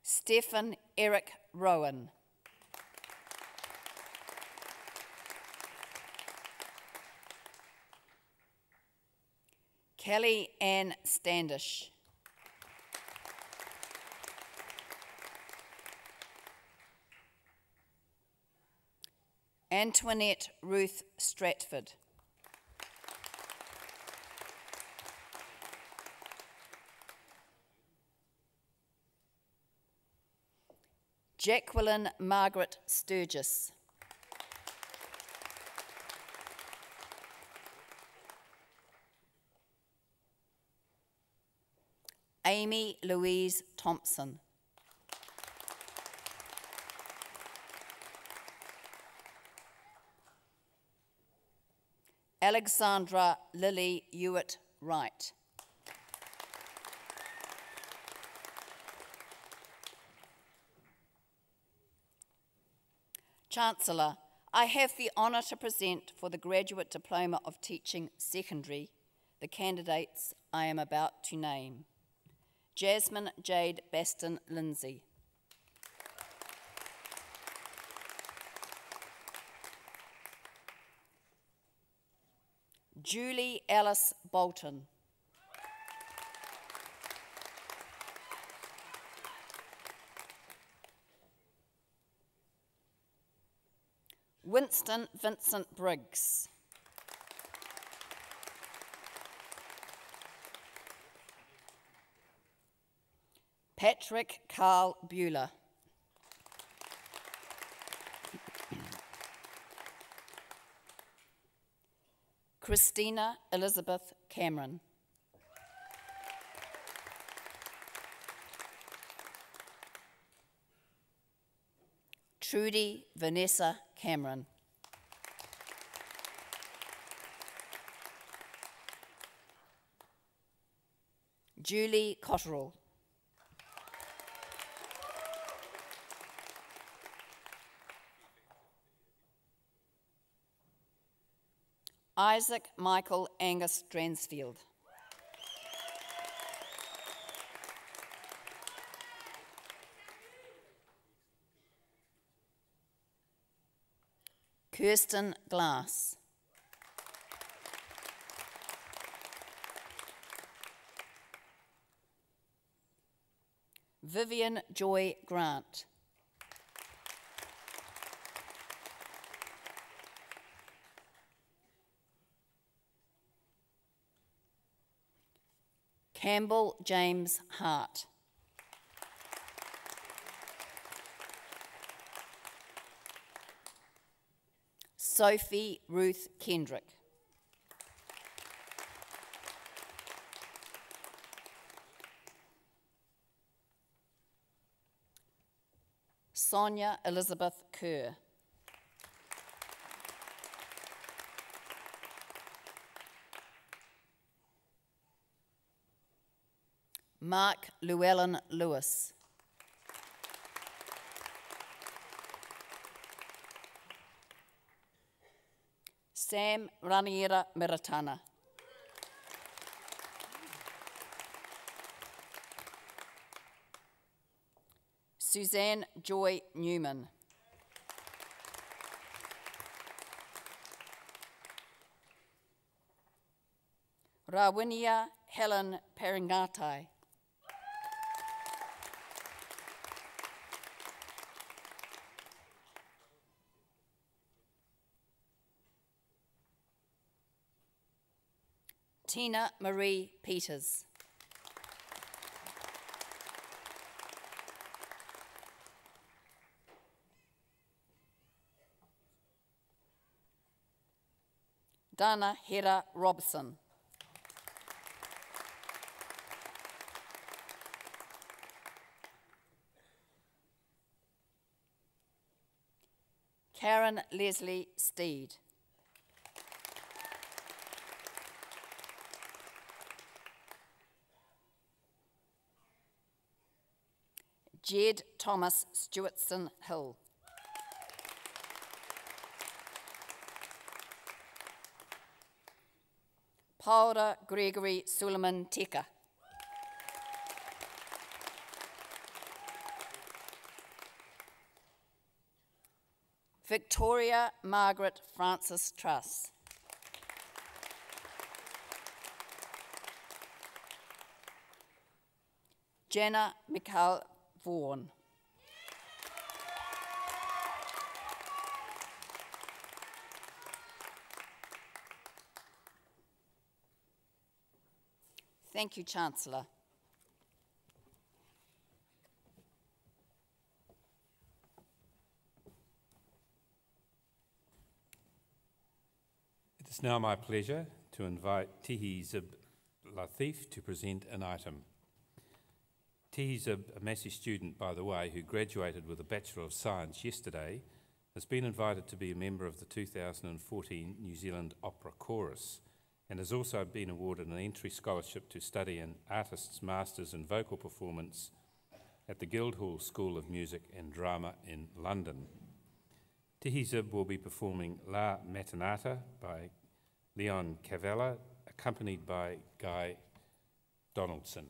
Stephen Eric Rowan. Kelly Ann Standish. Antoinette Ruth Stratford. Jacqueline Margaret Sturgis. Amy Louise Thompson. Alexandra Lily Hewitt Wright. Chancellor, I have the honour to present for the Graduate Diploma of Teaching Secondary the candidates I am about to name. Jasmine Jade Baston Lindsay. Julie Alice Bolton. Winston Vincent Briggs. Patrick Carl Bueller. Christina Elizabeth Cameron. Trudy Vanessa Cameron. Julie Cotterill. Isaac Michael Angus Dransfield. Kirsten Glass. Vivian Joy Grant. Campbell James Hart. Sophie Ruth Kendrick. Sonia Elizabeth Kerr. Mark Llewellyn Lewis. Sam Raniera Miratana. Suzanne Joy Newman. Rawinia Helen Peringatai. Tina Marie Peters. Dana Hera Robson. Karen Leslie Steed. Jed Thomas Stewartson Hill. Paula Gregory Suleiman Teka. Victoria Margaret Francis Truss. Jenna Mikhail Vaughan. Thank you, Chancellor. It is now my pleasure to invite Tihi Zib Latif to present an item. Tihi Zib, a Massey student, by the way, who graduated with a Bachelor of Science yesterday, has been invited to be a member of the 2014 New Zealand Opera Chorus and has also been awarded an entry scholarship to study an Artist's Masters in Vocal Performance at the Guildhall School of Music and Drama in London. Tihi Zib will be performing La Mattinata by Leon Cavella, accompanied by Guy Donaldson.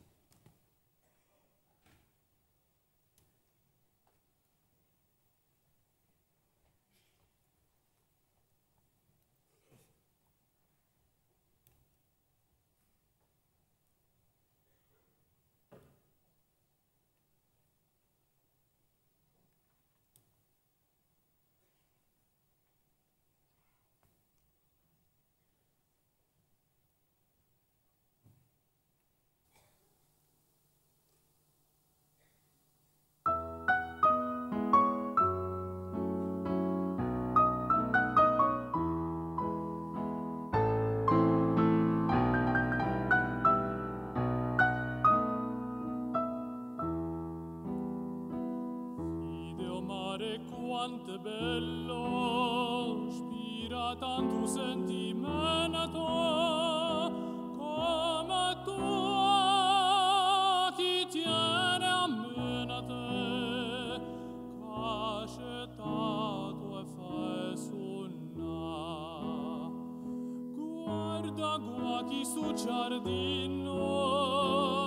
Quanto bello, spira tanto sentimento, come tu chi tiene a te, cacetato e fai suonare. Guarda qua chi su giardino,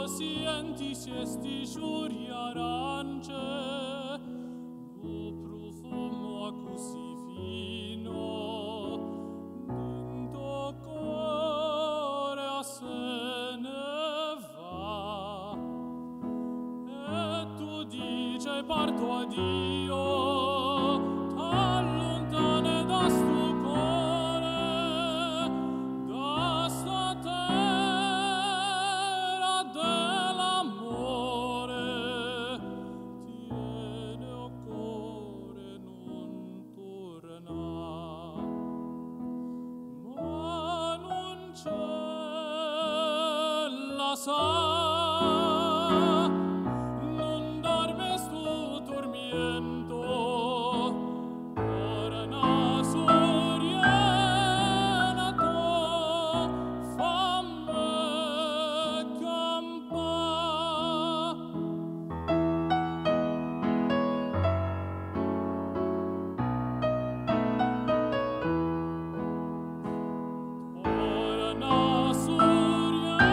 senti sti giuri arance, così fino, dentro cuore se ne va, e tu dici parto addio, t'allontane da sto cuore, da sta terra dell'amore, tiene o cuore non ma non c'è la sa, non dorme sto tormento, ora na soriena to, fammi campare. Ora na soriena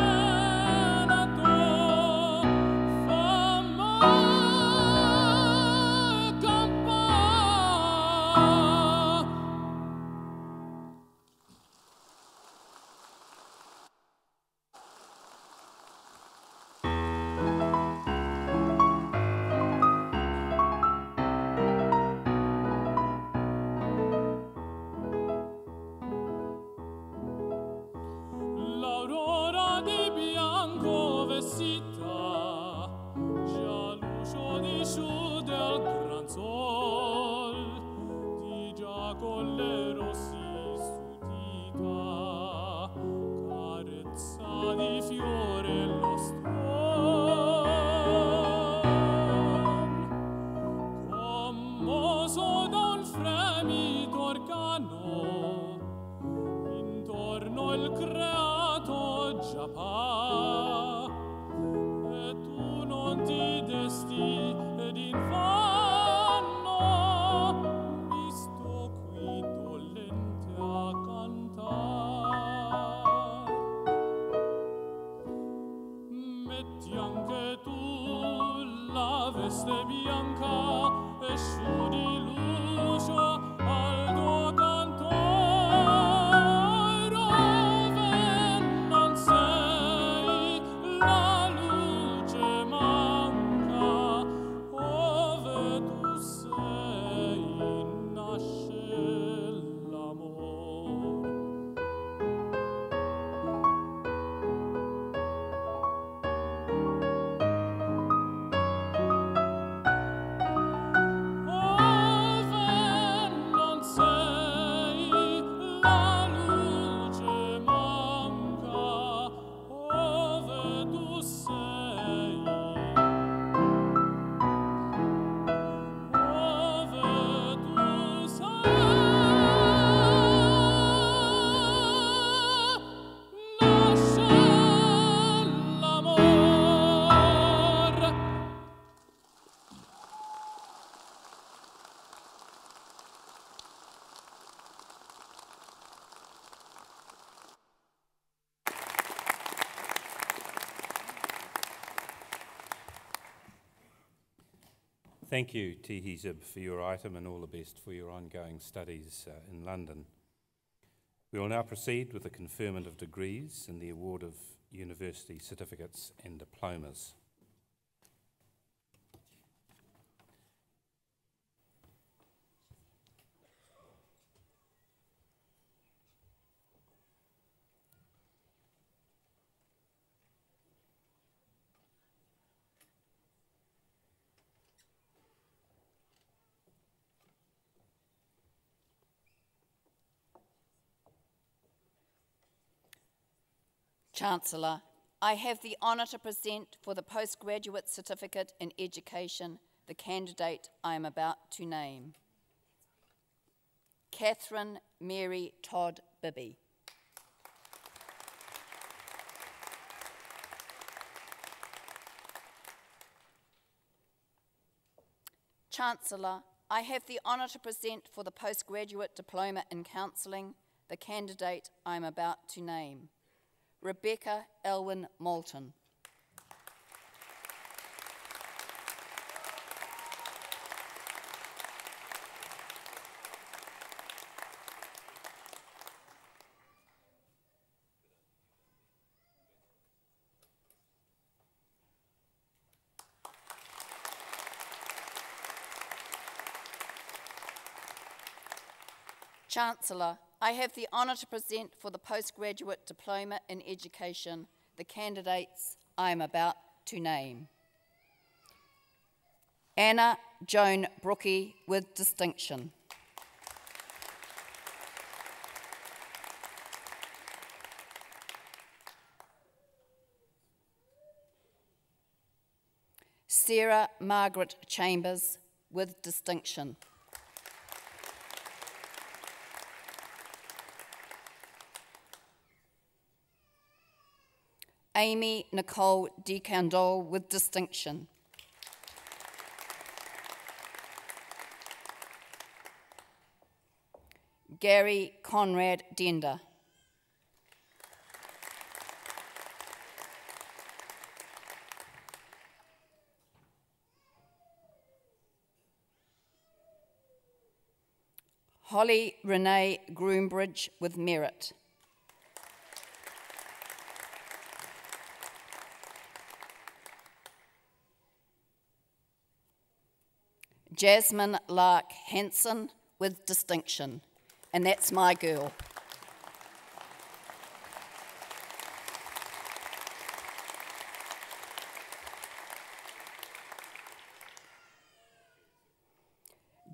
metti anche tu la veste bianca e sciù di luce al tuo canto, ove non sei la luce manca, ove tu sei nasce l'amor. Ove non sei la luce manca, ove tu sei, ove tu sei, nasce l'amor. Thank you, Tihi Zib, for your item and all the best for your ongoing studies in London. We will now proceed with the conferment of degrees and the award of university certificates and diplomas. Chancellor, I have the honour to present for the postgraduate certificate in education the candidate I am about to name. Catherine Mary Todd Bibby. Chancellor, I have the honour to present for the postgraduate diploma in counselling the candidate I am about to name. Rebecca Elwyn Moulton. Chancellor, I have the honour to present for the postgraduate diploma in education the candidates I am about to name. Anna Joan Brookie with distinction. Sarah Margaret Chambers with distinction. Amy Nicole DeCandole with distinction. Gary Conrad Dender. Holly Renee Groombridge with merit. Jasmine Lark Hanson with distinction, and that's my girl.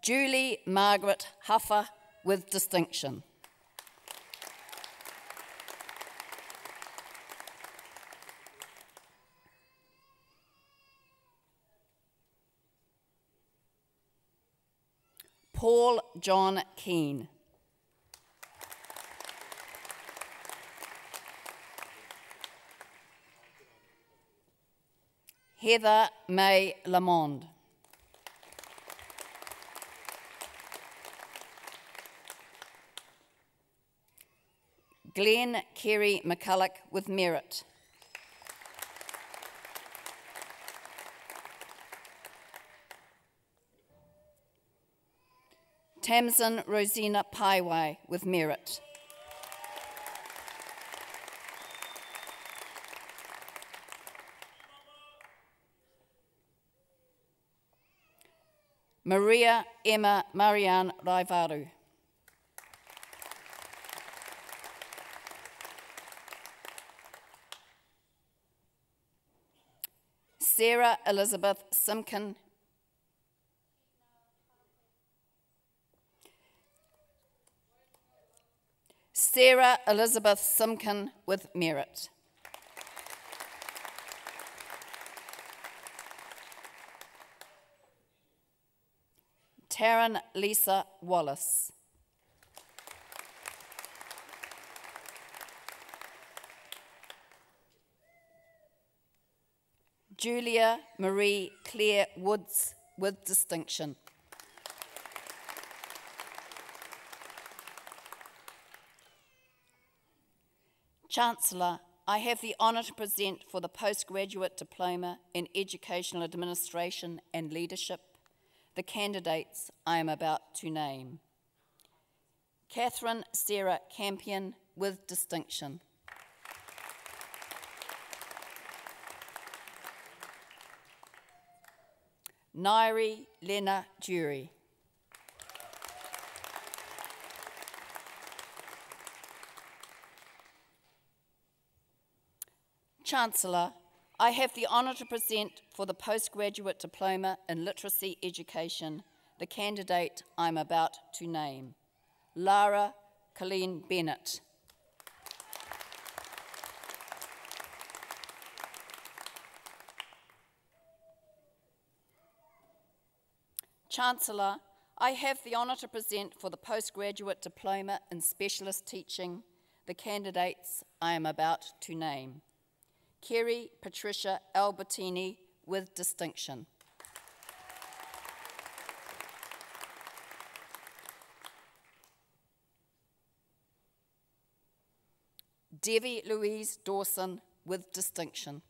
Julie Margaret Huffer with distinction. Paul John Keane. Heather May Lamond. Glenn Kerry McCulloch with merit. Tamsin Rosina Paiwai with merit. Maria Emma Marianne Raivaru. Sarah Elizabeth Simkin. Sarah Elizabeth Simkin with merit. Taryn Lisa Wallace. Julia Marie Claire Woods with distinction. Chancellor, I have the honour to present for the Postgraduate Diploma in Educational Administration and Leadership the candidates I am about to name. Catherine Sarah Campion with distinction. Nairi Lena Jury. Chancellor, I have the honour to present for the Postgraduate Diploma in Literacy Education the candidate I'm about to name. Lara Colleen Bennett. Chancellor, I have the honour to present for the Postgraduate Diploma in Specialist Teaching the candidates I am about to name. Kerry Patricia Albertini with distinction. Devi Louise Dawson with distinction.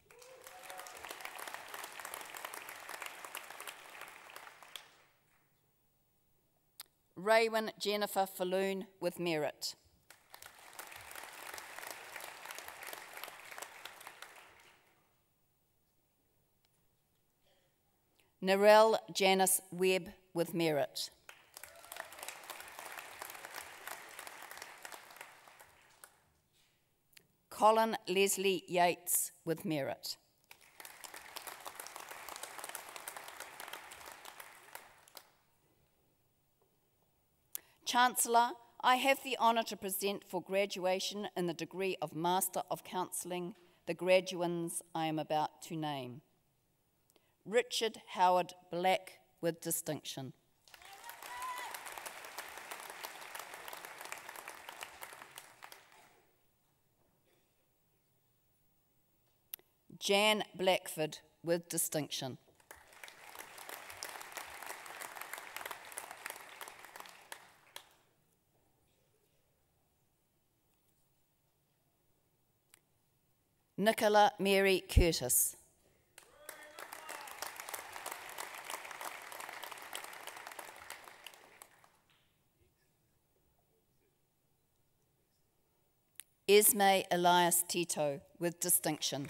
Raywin Jennifer Falloon with merit. Narelle Janice Webb with merit. Colin Leslie Yates with merit. Chancellor, I have the honour to present for graduation in the degree of Master of Counselling the graduands I am about to name. Richard Howard Black with distinction. Jan Blackford with distinction. Nicola Mary Curtis. Esme Elias Tito with distinction.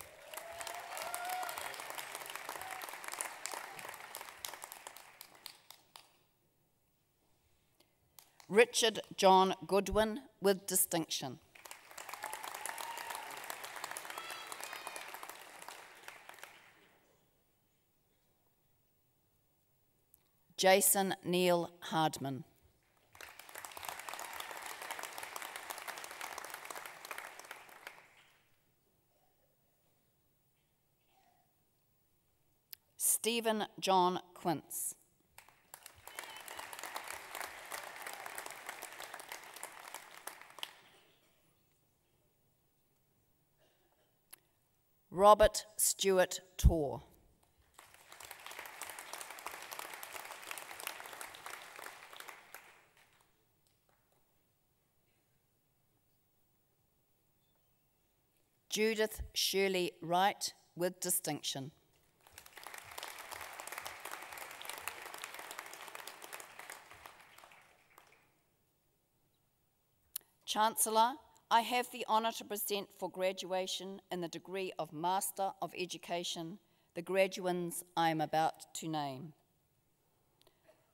Richard John Goodwin with distinction. Jason Neil Hardman. Stephen John Quince. Robert Stewart Torr. Judith Shirley Wright with distinction. Chancellor, I have the honour to present for graduation in the degree of Master of Education the graduands I am about to name.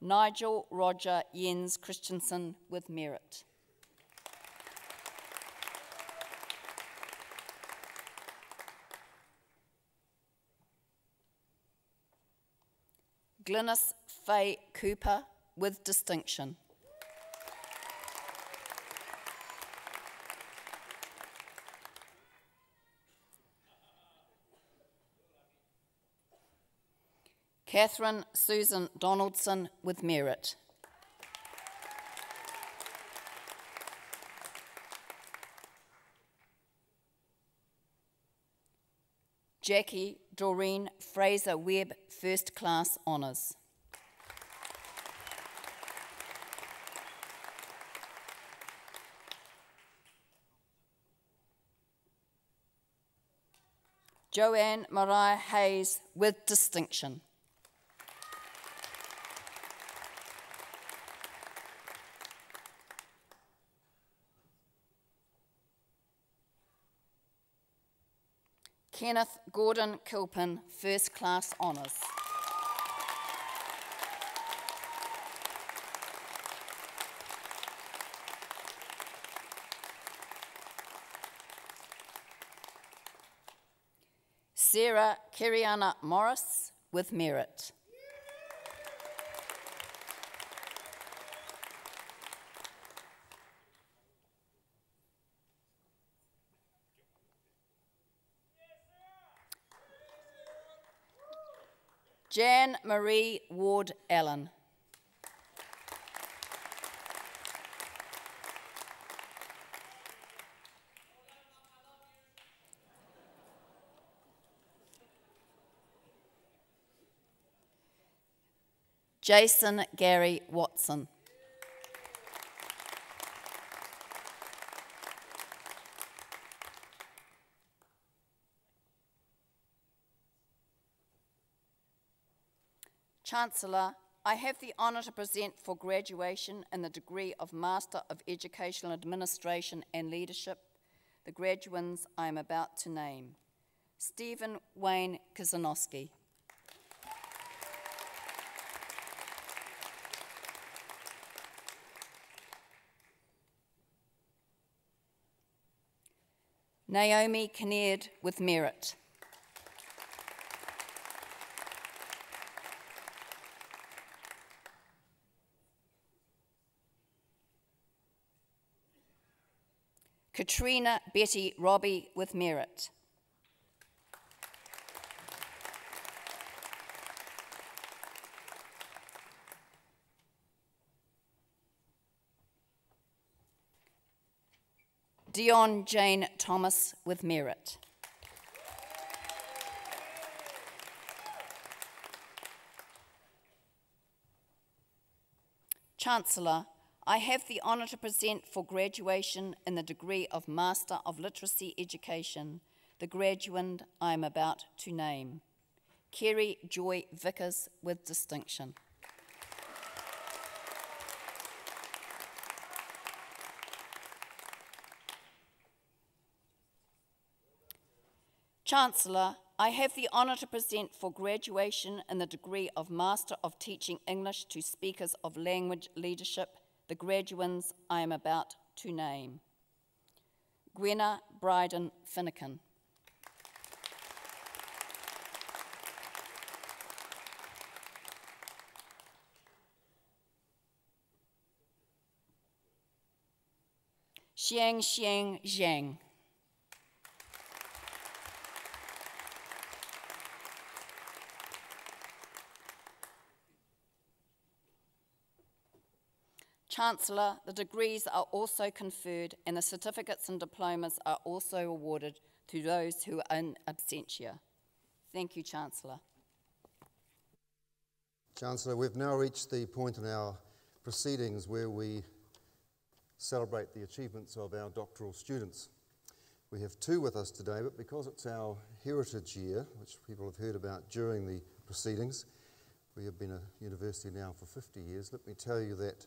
Nigel Roger Jens Christensen with merit. Glynis Faye Cooper with distinction. Catherine Susan Donaldson with merit. Jackie Doreen Fraser Webb, First Class Honours. Joanne Mariah Hayes with distinction. Kenneth Gordon Kilpin, First Class Honours. Sarah Kiriana Morris with merit. Jan Marie Ward Allen. Jason Gary Watson. Chancellor, I have the honour to present for graduation in the degree of Master of Educational Administration and Leadership the graduands I am about to name. Stephen Wayne Kazanowski. Naomi Kinnaird with merit. Katrina Betty Robbie with merit. Dion Jane Thomas with merit. Chancellor, I have the honour to present for graduation in the degree of Master of Literacy Education the graduand I am about to name. Kerry Joy Vickers with distinction. Chancellor, I have the honour to present for graduation in the degree of Master of Teaching English to Speakers of Language Leadership the graduands I am about to name. Gwenna Bryden Finnegan. Xiang Zhang. Chancellor, the degrees are also conferred and the certificates and diplomas are also awarded to those who are in absentia. Thank you, Chancellor. Chancellor, we've now reached the point in our proceedings where we celebrate the achievements of our doctoral students. We have two with us today, but because it's our heritage year, which people have heard about during the proceedings, we have been a university now for 50 years, let me tell you that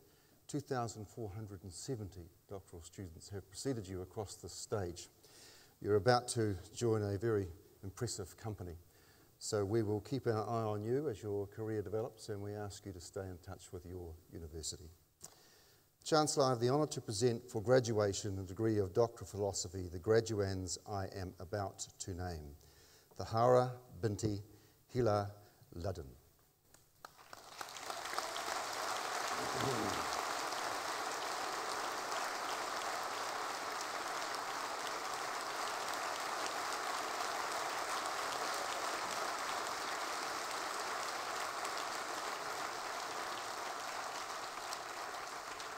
2,470 doctoral students have preceded you across this stage. You're about to join a very impressive company. So we will keep our eye on you as your career develops, and we ask you to stay in touch with your university. Chancellor, I have the honour to present for graduation the degree of Doctor of Philosophy the graduands I am about to name. Thahara Binti Hila Ludden.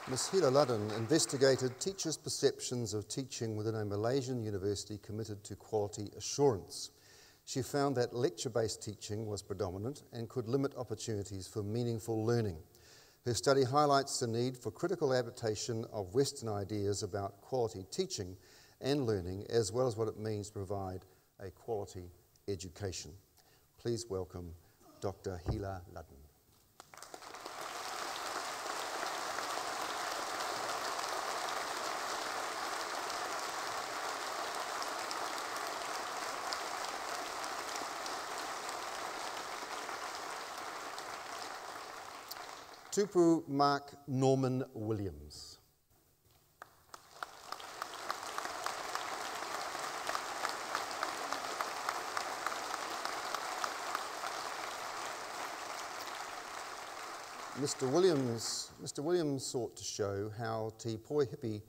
Ms. Hila Ludden investigated teachers' perceptions of teaching within a Malaysian university committed to quality assurance. She found that lecture-based teaching was predominant and could limit opportunities for meaningful learning. Her study highlights the need for critical adaptation of Western ideas about quality teaching and learning, as well as what it means to provide a quality education. Please welcome Dr. Hila Ludden. Tupu Mark Norman Williams. Mr. Williams sought to show how Te Poihipi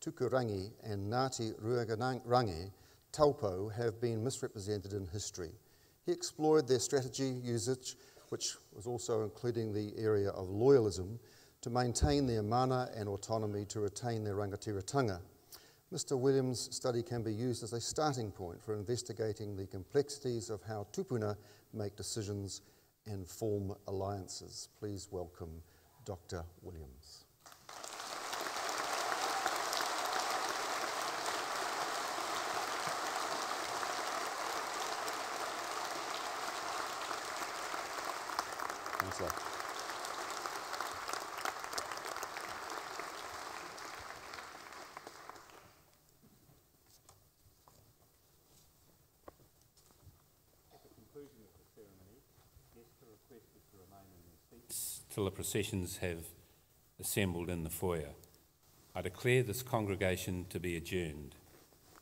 Tukurangi and Ngāti Ruarangi Taupo have been misrepresented in history. He explored their strategy, usage, which was also including the area of loyalism, to maintain their mana and autonomy to retain their rangatiratanga. Mr. Williams' study can be used as a starting point for investigating the complexities of how tupuna make decisions and form alliances. Please welcome Dr. Williams. Thanks, till the processions have assembled in the foyer. I declare this congregation to be adjourned.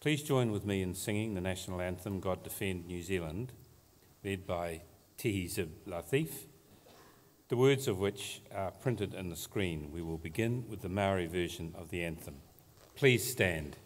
Please join with me in singing the national anthem, God Defend New Zealand, led by Tihi Zib Latif, the words of which are printed in the screen. We will begin with the Maori version of the anthem. Please stand.